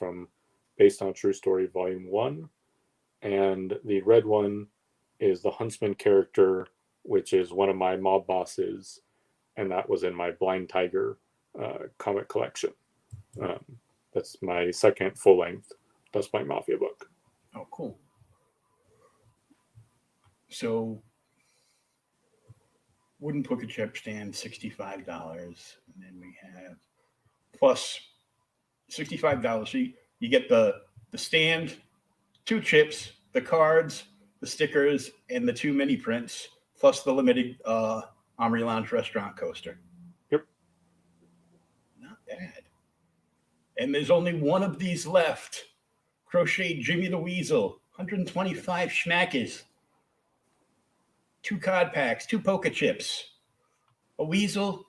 based on True Story Volume 1. And the red one is the Huntsman character, which is one of my mob bosses, and that was in my Blind Tiger comic collection. That's my second full-length Dust Bunny Mafia book. Oh, cool. So wooden poker chip stand, $65. And then we have plus $65. So you get the stand, 2 chips, the cards, the stickers, and the 2 mini prints, plus the limited Omri Lounge restaurant coaster. Yep. Not bad. And there's only one of these left. Crocheted Jimmy the Weasel, 125 schmackers. 2 card packs, 2 poker chips, a weasel,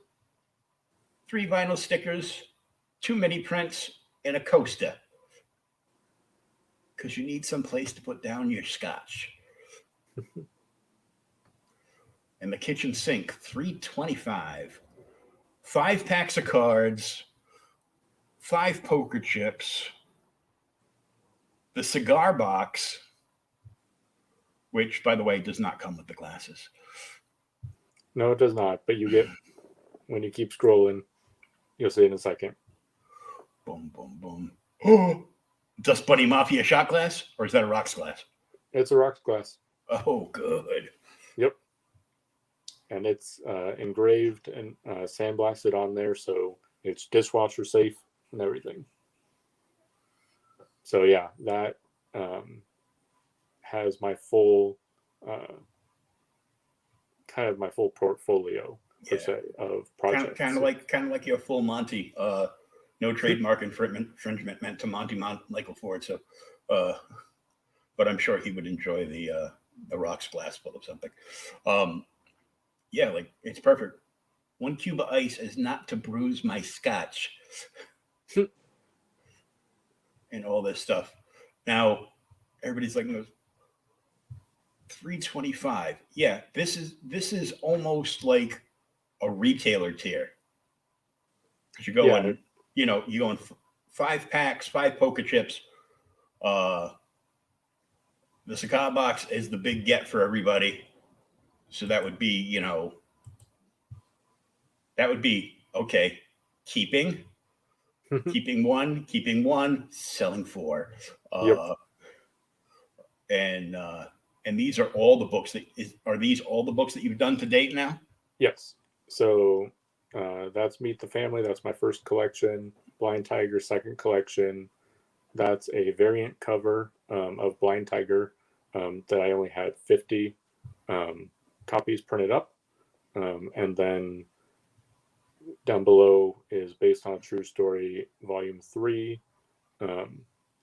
3 vinyl stickers, 2 mini prints, and a coaster. Because you need some place to put down your scotch. And the kitchen sink, $325. 5 packs of cards, 5 poker chips, the cigar box, which, by the way, does not come with the glasses. No, it does not. But you get, when you keep scrolling, you'll see in a second. Boom, boom, boom. Oh, Dust Bunny Mafia shot glass? Or is that a rocks glass? It's a rocks glass. Oh, good. Yep. And it's engraved and sandblasted on there, so it's dishwasher safe and everything. So yeah, that has my full kind of my full portfolio per se of projects. Kind of like your full Monty. No trademark infringement meant to Michael Ford. So, but I'm sure he would enjoy the rocks glass full of something. Yeah, like it's perfect. 1 cube of ice is not to bruise my scotch. And all this stuff. Now, everybody's like, $325. Yeah, this is almost like a retailer tier. Because you're going, you're going 5 packs, 5 poker chips. The cigar box is the big get for everybody. So that would be, okay, keeping one, selling 4. Yep. And these are all the books are these all the books that you've done to date now? Yes. So that's Meet the Family. That's my first collection. Blind Tiger, second collection. That's a variant cover of Blind Tiger that I only had 50 copies printed up. And then down below is Based on a True Story, Volume 3,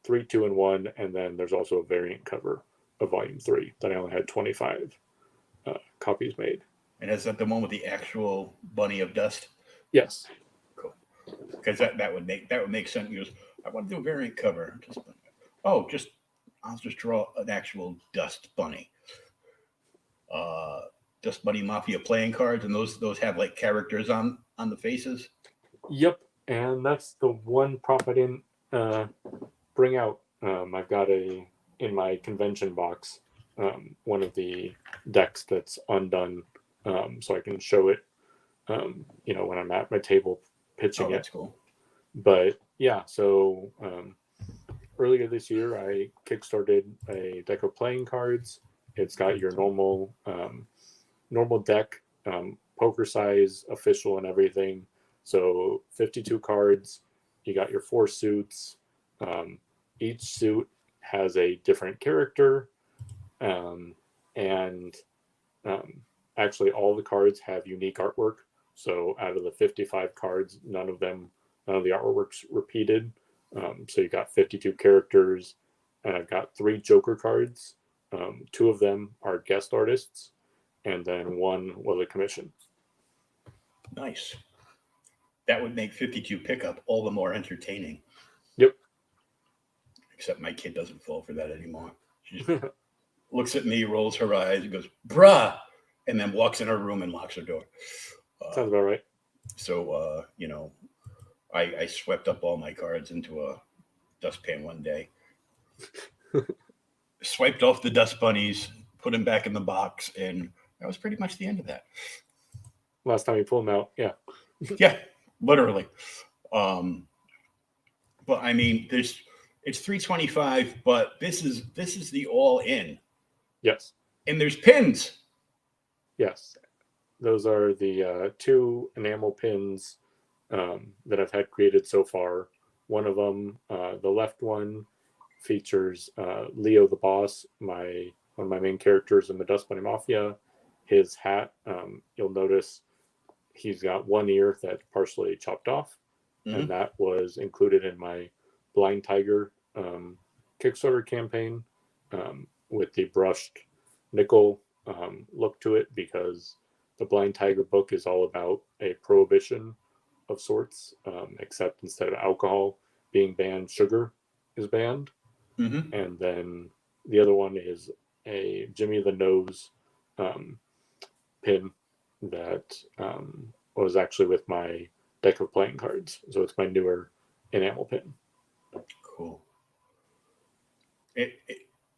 3, 2, and 1. And then there's also a variant cover of Volume 3 that I only had 25 copies made. And is that the one with the actual bunny of dust? Yes. Cool. Because that would make sense. He goes, I want to do a variant cover. I'll just draw an actual dust bunny. Dust Bunny Mafia playing cards, and those have like characters on the faces. Yep. And that's the one prop I didn't bring out. I've got in my convention box, one of the decks that's undone, so I can show it, when I'm at my table pitching it. That's cool. But yeah, so earlier this year, I kickstarted a deck of playing cards. It's got your normal deck, poker size, official, and everything. So 52 cards. You got your 4 suits. Each suit has a different character, and actually all the cards have unique artwork. So out of the 55 cards, none of the artwork's repeated. So you got 52 characters, and I've got 3 Joker cards. 2 of them are guest artists, and then 1 was a commission. Nice. That would make 52 pickup all the more entertaining. Yep. Except my kid doesn't fall for that anymore. She just looks at me, rolls her eyes, and goes, bruh, and then walks in her room and locks her door. Sounds about right. So, I swept up all my cards into a dustpan one day. Swiped off the dust bunnies, put them back in the box, and that was pretty much the end of that. Last time you pulled them out, yeah. Yeah, literally. But I mean, it's $325, but this is the all in. Yes. And there's pins. Yes. Those are the 2 enamel pins that I've had created so far. One of them, the left one, features Leo the Boss, one of my main characters in the Dust Bunny Mafia. His hat, you'll notice he's got one ear that's partially chopped off, and that was included in my Blind Tiger Kickstarter campaign with the brushed nickel look to it, because the Blind Tiger book is all about a prohibition of sorts, except instead of alcohol being banned, sugar is banned. Mm-hmm. And then the other one is a Jimmy the Nose pin that was actually with my deck of playing cards. So it's my newer enamel pin. Cool.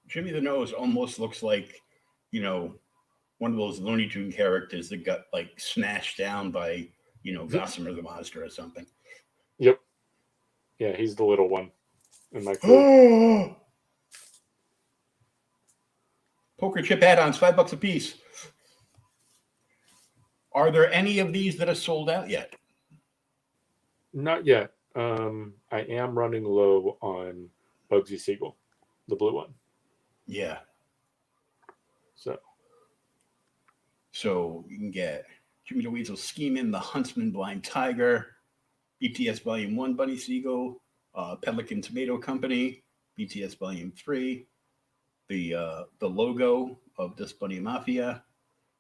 Jimmy the Nose almost looks like, one of those Looney Tune characters that got like snatched down by, Gossamer the Monster or something. Yep. Yeah, he's the little one in my crew. Poker chip add-ons, $5 a piece. Are there any of these that are sold out yet? Not yet. I am running low on Bugsy Siegel, the blue one. Yeah. So you can get Jimmy the Weasel Scheming, The Huntsman, Blind Tiger, BTS Volume 1, Bunny Siegel, Pelican Tomato Company, BTS Volume 3, the logo of Dust Bunny Mafia,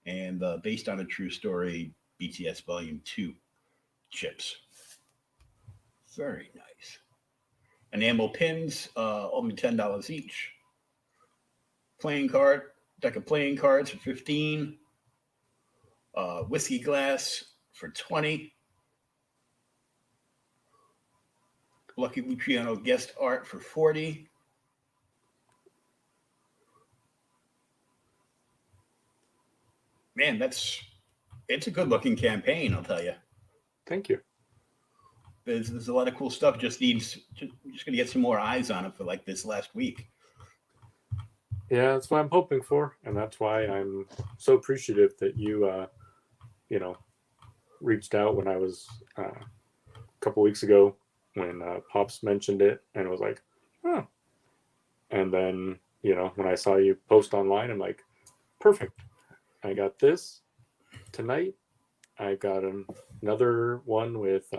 and Based on a True Story BTS Volume 2 chips. Very nice. Enamel pins, only $10 each. Playing card, deck of playing cards for $15. Whiskey glass for $20. Lucky Luciano guest art for $40. Man, it's a good looking campaign, I'll tell you. Thank you. There's a lot of cool stuff. Just gonna get some more eyes on it for like this last week. Yeah, that's what I'm hoping for, and that's why I'm so appreciative that you, reached out when I was a couple weeks ago when Pops mentioned it, and was like, oh. And then when I saw you post online, I'm like, perfect. I got this tonight. I got another one with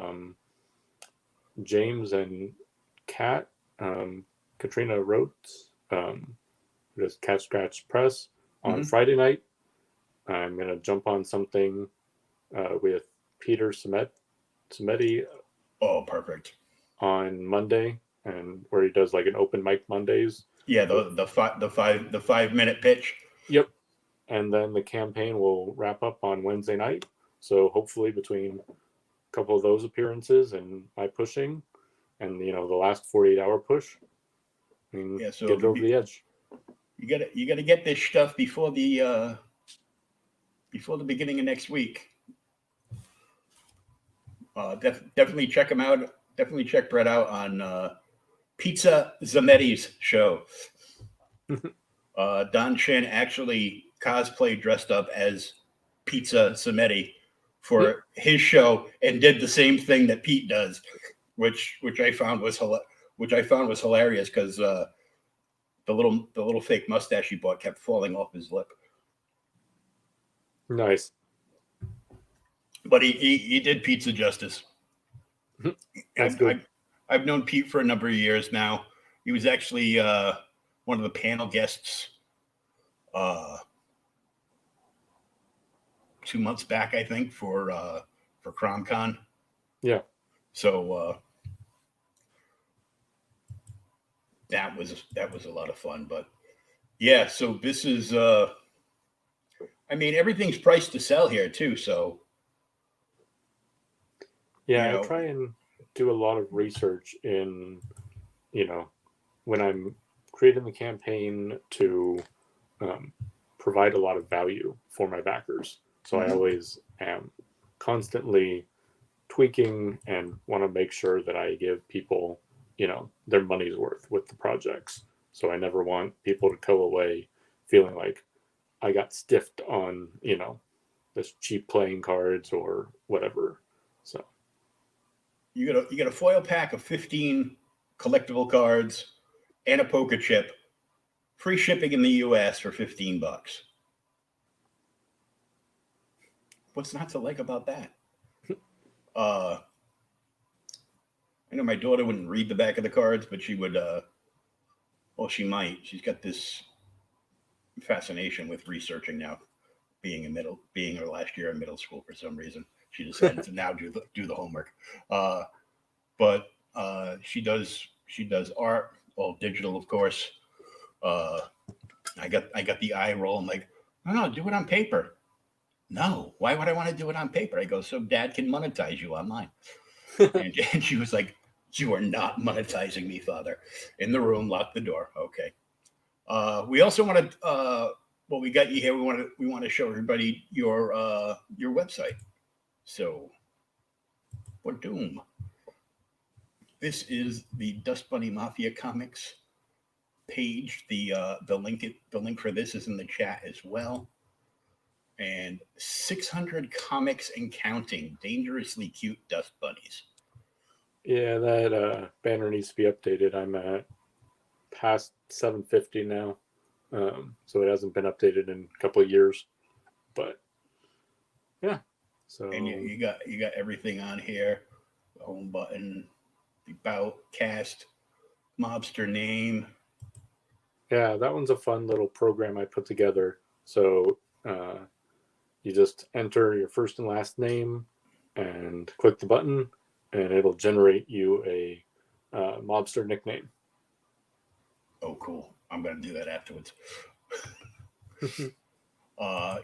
James and Kat, Katrina Rhodes. Just Cat Scratch Press on Friday night. I'm going to jump on something with Peter Samedi. Oh, perfect. On Monday, and where he does like an open mic Mondays. Yeah, the 5-minute pitch. Yep. And then the campaign will wrap up on Wednesday night. So hopefully between a couple of those appearances and my pushing and the last 48-hour push, so get it over the edge. You gotta get this stuff before the beginning of next week. Definitely check him out. Definitely check Bret out on Pizza Zameti's show. Don Shin actually cosplayed dressed up as Pizza Zameti for his show and did the same thing that Pete does, which I found was hilarious because the little fake mustache he bought kept falling off his lip. Nice. But he did pizza justice. That's good. I've known Pete for a number of years now. He was actually one of the panel guests 2 months back, I think, for CromCon. Yeah. So that was a lot of fun. But yeah, so this is everything's priced to sell here too. So yeah, I try and do a lot of research in, when I'm creating the campaign to provide a lot of value for my backers. So I always am constantly tweaking and want to make sure that I give people, their money's worth with the projects. So I never want people to go away feeling like I got stiffed on, this cheap playing cards or whatever. So you get a foil pack of 15 collectible cards and a poker chip, free shipping in the US for $15. What's not to like about that? I know my daughter wouldn't read the back of the cards, but she would. She might. She's got this fascination with researching now. Being her last year in middle school for some reason, she decided to now do the homework. But she does art, all digital, of course. I got the eye roll. I'm like, no, do it on paper. No, why would I want to do it on paper? I go, so Dad can monetize you online. and she was like, you are not monetizing me, Father. In the room, lock the door. Okay. We also want to. We got you here. We want to show everybody your website. So, for Doom, this is the Dust Bunny Mafia Comics page. The link for this is in the chat as well. And 600 comics and counting, dangerously cute dust bunnies. Yeah, that banner needs to be updated. I'm at past 750 now, so it hasn't been updated in a couple of years. But yeah, so and you got everything on here: the home button, the about, cast, mobster name. Yeah, that one's a fun little program I put together. So You just enter your first and last name and click the button, and it'll generate you a mobster nickname. Oh, cool. I'm going to do that afterwards.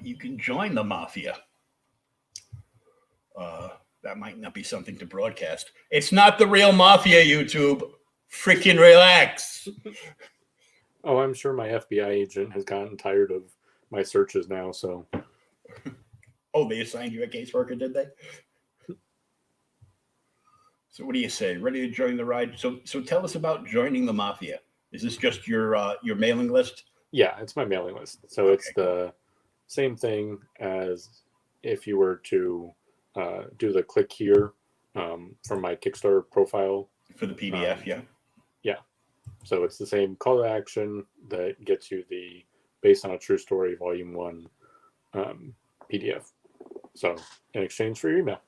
You can join the mafia. That might not be something to broadcast. It's not the real mafia, YouTube. Freaking relax. Oh, I'm sure my FBI agent has gotten tired of my searches now, so. Oh, they assigned you a caseworker, did they? So what do you say? Ready to join the ride? So tell us about joining the mafia. Is this just your mailing list? Yeah, it's my mailing list. So it's the same thing as if you were to do the click here from my Kickstarter profile. For the PDF, yeah. Yeah. So it's the same call to action that gets you the Based on a True Story Volume 1 PDF. So in exchange for your email.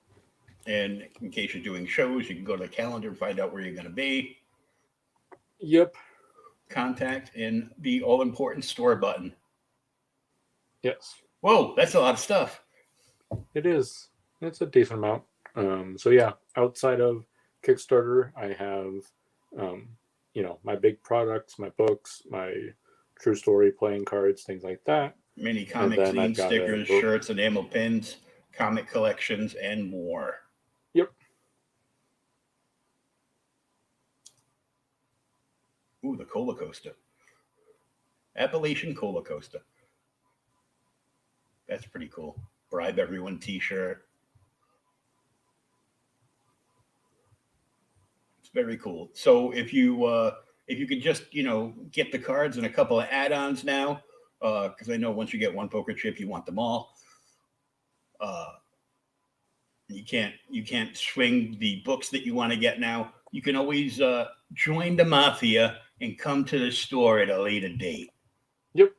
And in case you're doing shows, you can go to the calendar and find out where you're going to be. Yep. Contact and the all-important store button. Yes. Whoa, that's a lot of stuff. It is. It's a decent amount. So yeah, outside of Kickstarter, I have, my big products, my books, my True Story playing cards, things like that. Mini comic zines, stickers, shirts, enamel pins, comic collections, and more. Yep. Ooh, the Cola Coaster. Appalachian Cola Coaster. That's pretty cool. Bribe Everyone t-shirt. It's very cool. So if you could just, get the cards and a couple of add-ons now, because I know once you get one poker chip, you want them all. You can't swing the books that you want to get now. You can always join the mafia and come to the store at a later date. Yep.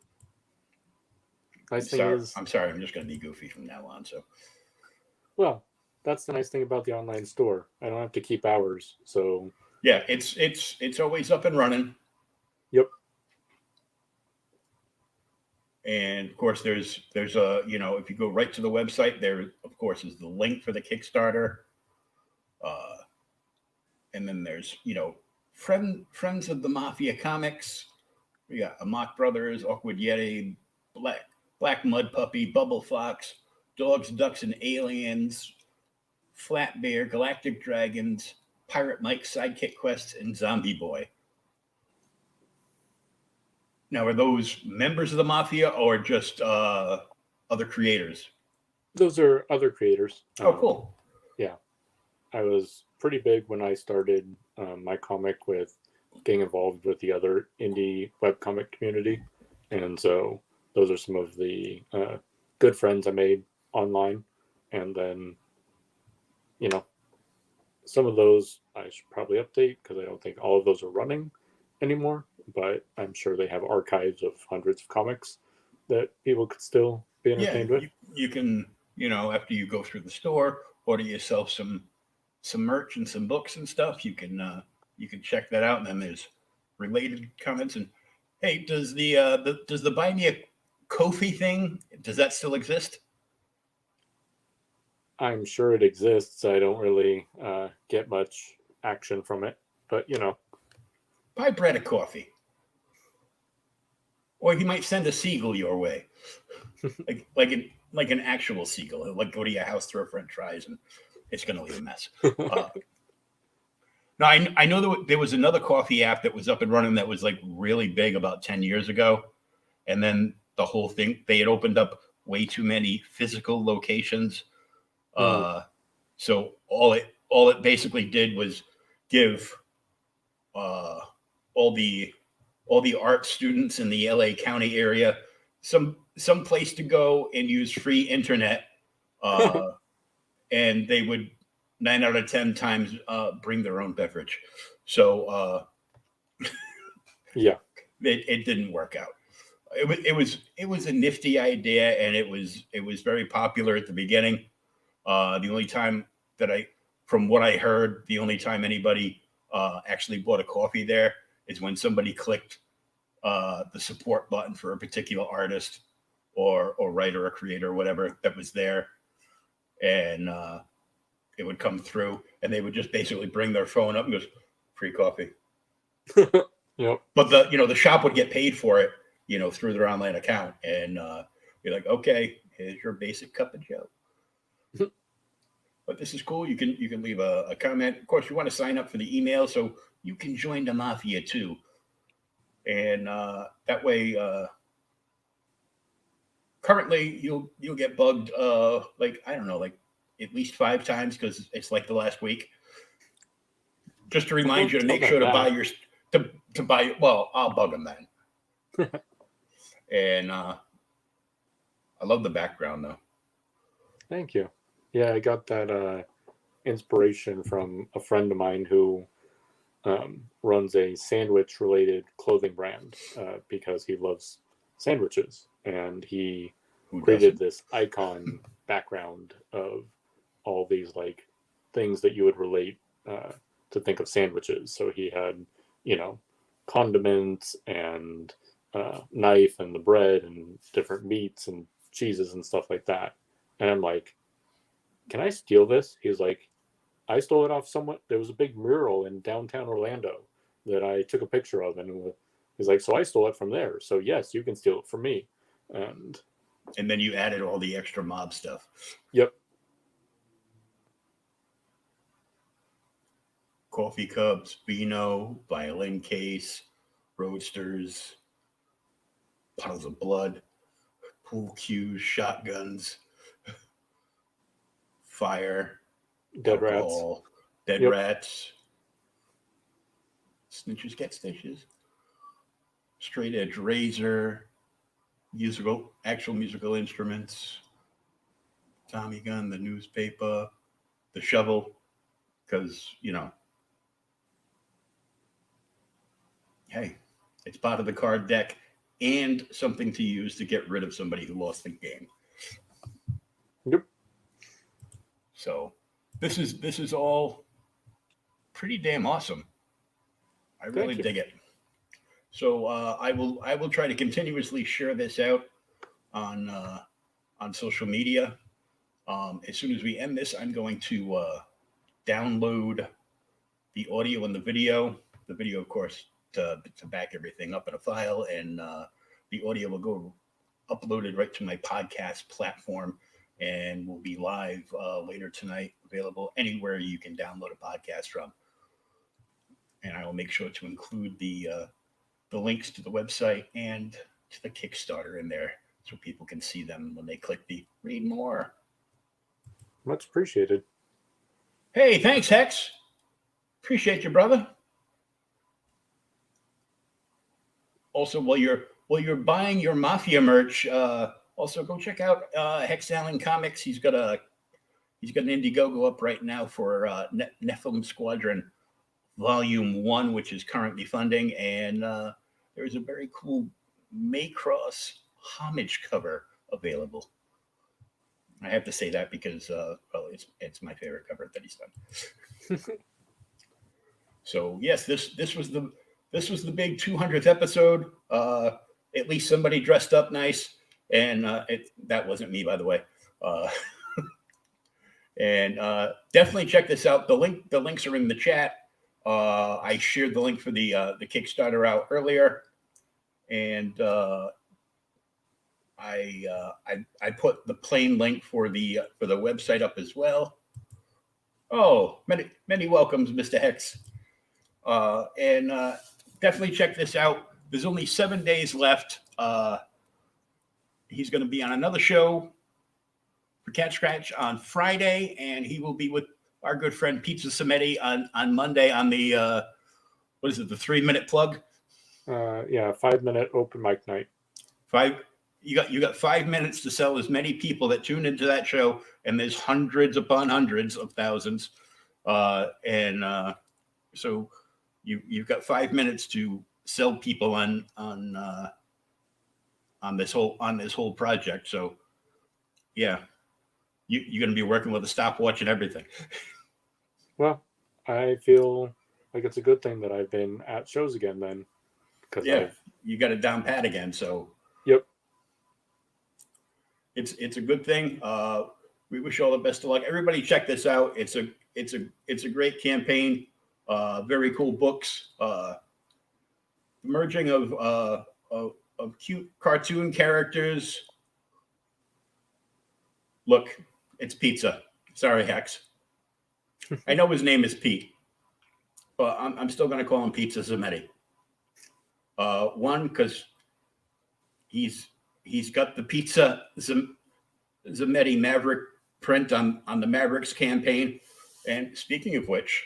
I'm sorry, I'm just going to be goofy from now on. So, well, that's the nice thing about the online store. I don't have to keep hours. So yeah, it's always up and running. Yep. And of course, there's a, if you go right to the website, there of course is the link for the Kickstarter. And then there's, Friends of the Mafia comics. We got Amok Brothers, Awkward Yeti, Black Mud Puppy, Bubble Fox, Dogs, Ducks, and Aliens, Flat Bear, Galactic Dragons, Pirate Mike, Sidekick Quests, and Zombie Boy. Now, are those members of the Mafia or just other creators? Those are other creators. Oh, cool. Yeah. I was pretty big when I started my comic with getting involved with the other indie webcomic community. And so those are some of the good friends I made online. And then, some of those I should probably update because I don't think all of those are running anymore. But I'm sure they have archives of hundreds of comics that people could still be entertained with. You can, after you go through the store, order yourself some merch and some books and stuff. You can check that out, and then there's related comments. And hey, does the Buy Me a Ko-fi thing, does that still exist? I'm sure it exists. I don't really get much action from it, but buy Bret a coffee, or he might send a seagull your way, like an actual seagull. He'll go to your house, throw French fries, and it's going to leave a mess. Now, I know there was another coffee app that was up and running that was really big about 10 years ago. And then the whole thing, they had opened up way too many physical locations. So all it basically did was give all the art students in the LA County area some place to go and use free internet. And they would 9 out of 10 times bring their own beverage. So yeah, it didn't work out. It was a nifty idea, and it was very popular at the beginning. The only time from what I heard, the only time anybody actually bought a coffee there is when somebody clicked the support button for a particular artist, or writer or creator or whatever that was there, and it would come through, and they would just basically bring their phone up and goes, free coffee. Yep. But the shop would get paid for it, through their online account, and be like, okay, here's your basic cup of Joe. But this is cool. You can leave a comment. Of course, you want to sign up for the email so you can join the mafia too, and that way, currently you'll get bugged like, I don't know, like at least 5 times, because it's like the last week. Just to remind you to make sure to buy your to buy. Well, I'll bug them then. And I love the background though. Thank you. Yeah, I got that inspiration from a friend of mine who runs a sandwich-related clothing brand because he loves sandwiches, and he created this icon background of all these like things that you would relate to think of sandwiches. So he had, condiments and knife and the bread and different meats and cheeses and stuff like that. And I'm like, can I steal this? He's like, I stole it off someone. There was a big mural in downtown Orlando that I took a picture of, and he's like, so I stole it from there. So yes, you can steal it from me. And then you added all the extra mob stuff. Yep. Coffee cups, Beano, violin case, roadsters, bottles of blood, pool cues, shotguns, fire, dead alcohol, rats, dead rats, snitches get stitches, straight edge razor, actual musical instruments, Tommy gun, the newspaper, the shovel, because hey, it's part of the card deck and something to use to get rid of somebody who lost the game. Yep. So this is all pretty damn awesome. I really dig it. So I will try to continuously share this out on social media. As soon as we end this, I'm going to download the audio and the video. The video, of course, to back everything up in a file, and the audio will go uploaded right to my podcast platform, and will be live later tonight, available anywhere you can download a podcast from. And I will make sure to include the links to the website and to the Kickstarter in there, so people can see them when they click the read more. Much appreciated. Hey, thanks, Hex. Appreciate you, brother. Also, while you're buying your Mafia merch, also go check out Hex Allen Comics. He's got an Indiegogo up right now for Nephilim Squadron Volume 1, which is currently funding, and there's a very cool Maycross homage cover available. I have to say that because it's my favorite cover that he's done. So yes, this was the big 200th episode. At least somebody dressed up nice, and that wasn't me, by the way. And definitely check this out. The links are in the chat. I shared the link for the Kickstarter out earlier, and I put the plain link for the website up as well. Oh, many welcomes, Mr. Hex. And definitely check this out. There's only 7 days left. He's going to be on another show for Cat Scratch on Friday, and he will be with our good friend Pizza Cimetti on Monday on the the 3-minute plug? 5-minute open mic night. You got 5 minutes to sell as many people that tune into that show, and there's hundreds upon hundreds of thousands, so you've got 5 minutes to sell people on this whole project. So yeah, you're going to be working with a stopwatch and everything. Well, I feel like it's a good thing that I've been at shows again then, because you got it down pat again. So yep. it's a good thing. We wish you all the best of luck. Everybody, check this out. It's a great campaign. Very cool books. Merging of cute cartoon characters. Look, it's Pizza. Sorry, Hex. I know his name is Pete, but I'm still going to call him Pizza Zametti. One, because he's got the Pizza Zametti Maverick print on the Mavericks campaign. And speaking of which,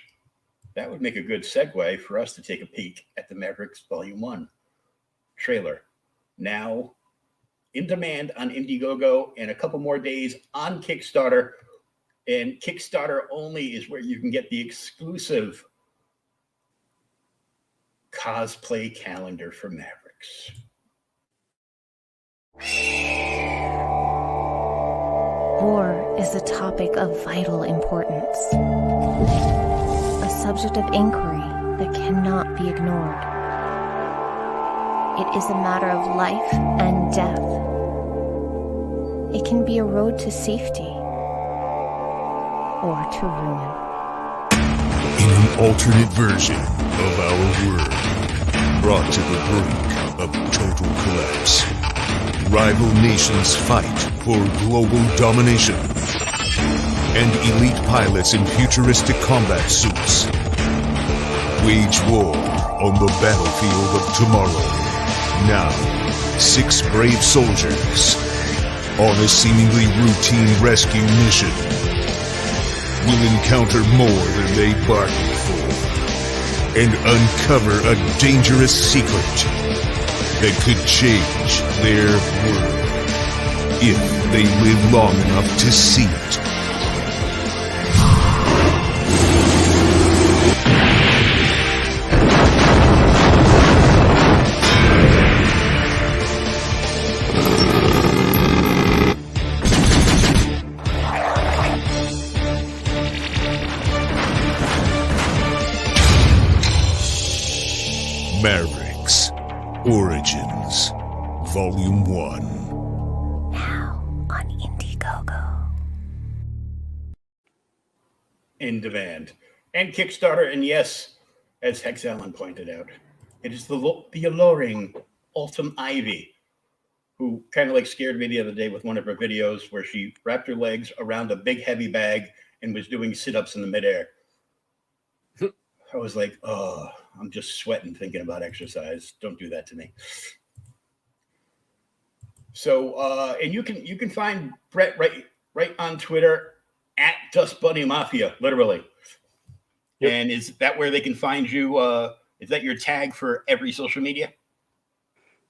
that would make a good segue for us to take a peek at the Mavericks Volume 1 trailer. Now in demand on Indiegogo and a couple more days on Kickstarter. And Kickstarter only is where you can get the exclusive cosplay calendar for Mavericks. War is a topic of vital importance, a subject of inquiry that cannot be ignored. It is a matter of life and death. It can be a road to safety or to ruin. In an alternate version of our world, brought to the brink of total collapse, rival nations fight for global domination, and elite pilots in futuristic combat suits wage war on the battlefield of tomorrow. Now, 6 brave soldiers on a seemingly routine rescue mission will encounter more than they bargained for and uncover a dangerous secret that could change their world if they live long enough to see it. Mavericks Origins Volume 1. Now on Indiegogo. In demand. And Kickstarter, and yes, as Hex Allen pointed out, it is the alluring Autumn Ivy, who kind of like scared me the other day with one of her videos where she wrapped her legs around a big heavy bag and was doing sit-ups in the midair. I was like, oh, I'm just sweating thinking about exercise. Don't do that to me. So, and you can find Bret right on Twitter at Dust Bunny Mafia, literally. Yep. And is that where they can find you? Is that your tag for every social media?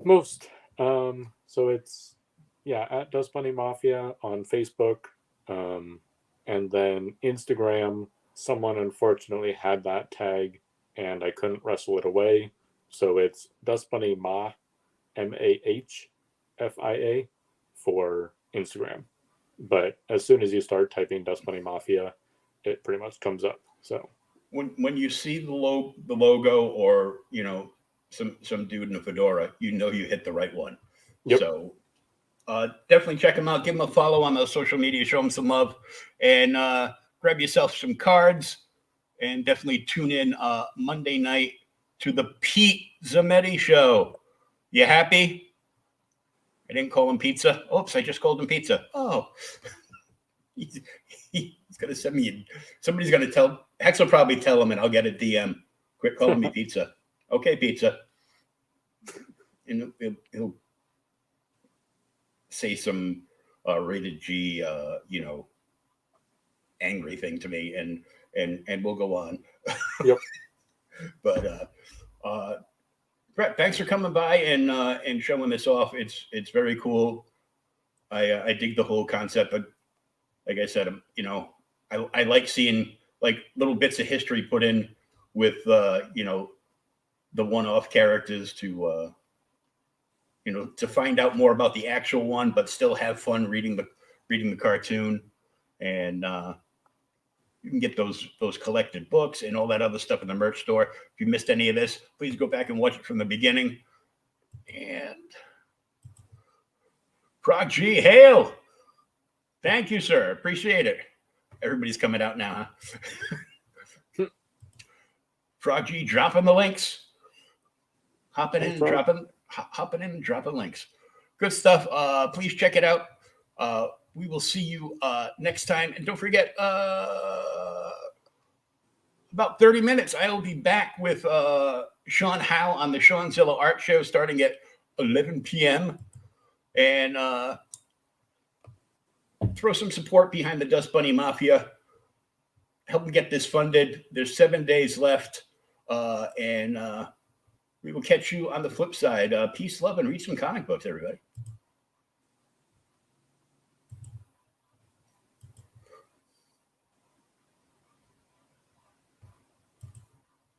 Most. So it's at Dust Bunny Mafia on Facebook, and then Instagram. Someone unfortunately had that tag and I couldn't wrestle it away. So it's Dust Bunny Ma, MAHFIA for Instagram. But as soon as you start typing Dust Bunny Mafia, it pretty much comes up. So when you see the logo or, some dude in a fedora, you hit the right one. Yep. So definitely check them out. Give them a follow on the social media. Show them some love. And grab yourself some cards and definitely tune in Monday night to the Pete Zametti show. You happy? I didn't call him Pizza. Oops, I just called him Pizza. Oh, he's going to send me. Somebody's going to tell. Hex will probably tell him and I'll get a DM. Quit calling me Pizza. Okay, Pizza. And he'll say some rated G, angry thing to me, and we'll go on. Yep. But Bret, thanks for coming by and showing this off. It's very cool. I dig the whole concept, but like I said, I like seeing like little bits of history put in with the one-off characters to to find out more about the actual one, but still have fun reading the cartoon. And you can get those collected books and all that other stuff in the merch store. If you missed any of this, please go back and watch it from the beginning. And Prog G, hail! Thank you, sir. Appreciate it. Everybody's coming out now, huh? Frog G dropping the links. Hopping in and dropping links. Good stuff. Please check it out. We will see you next time. And don't forget, about 30 minutes, I will be back with Sean Howe on the Seanzilla Art Show starting at 11 p.m. And throw some support behind the Dust Bunny Mafia. Help them get this funded. There's 7 days left. And we will catch you on the flip side. Peace, love, and read some comic books, everybody.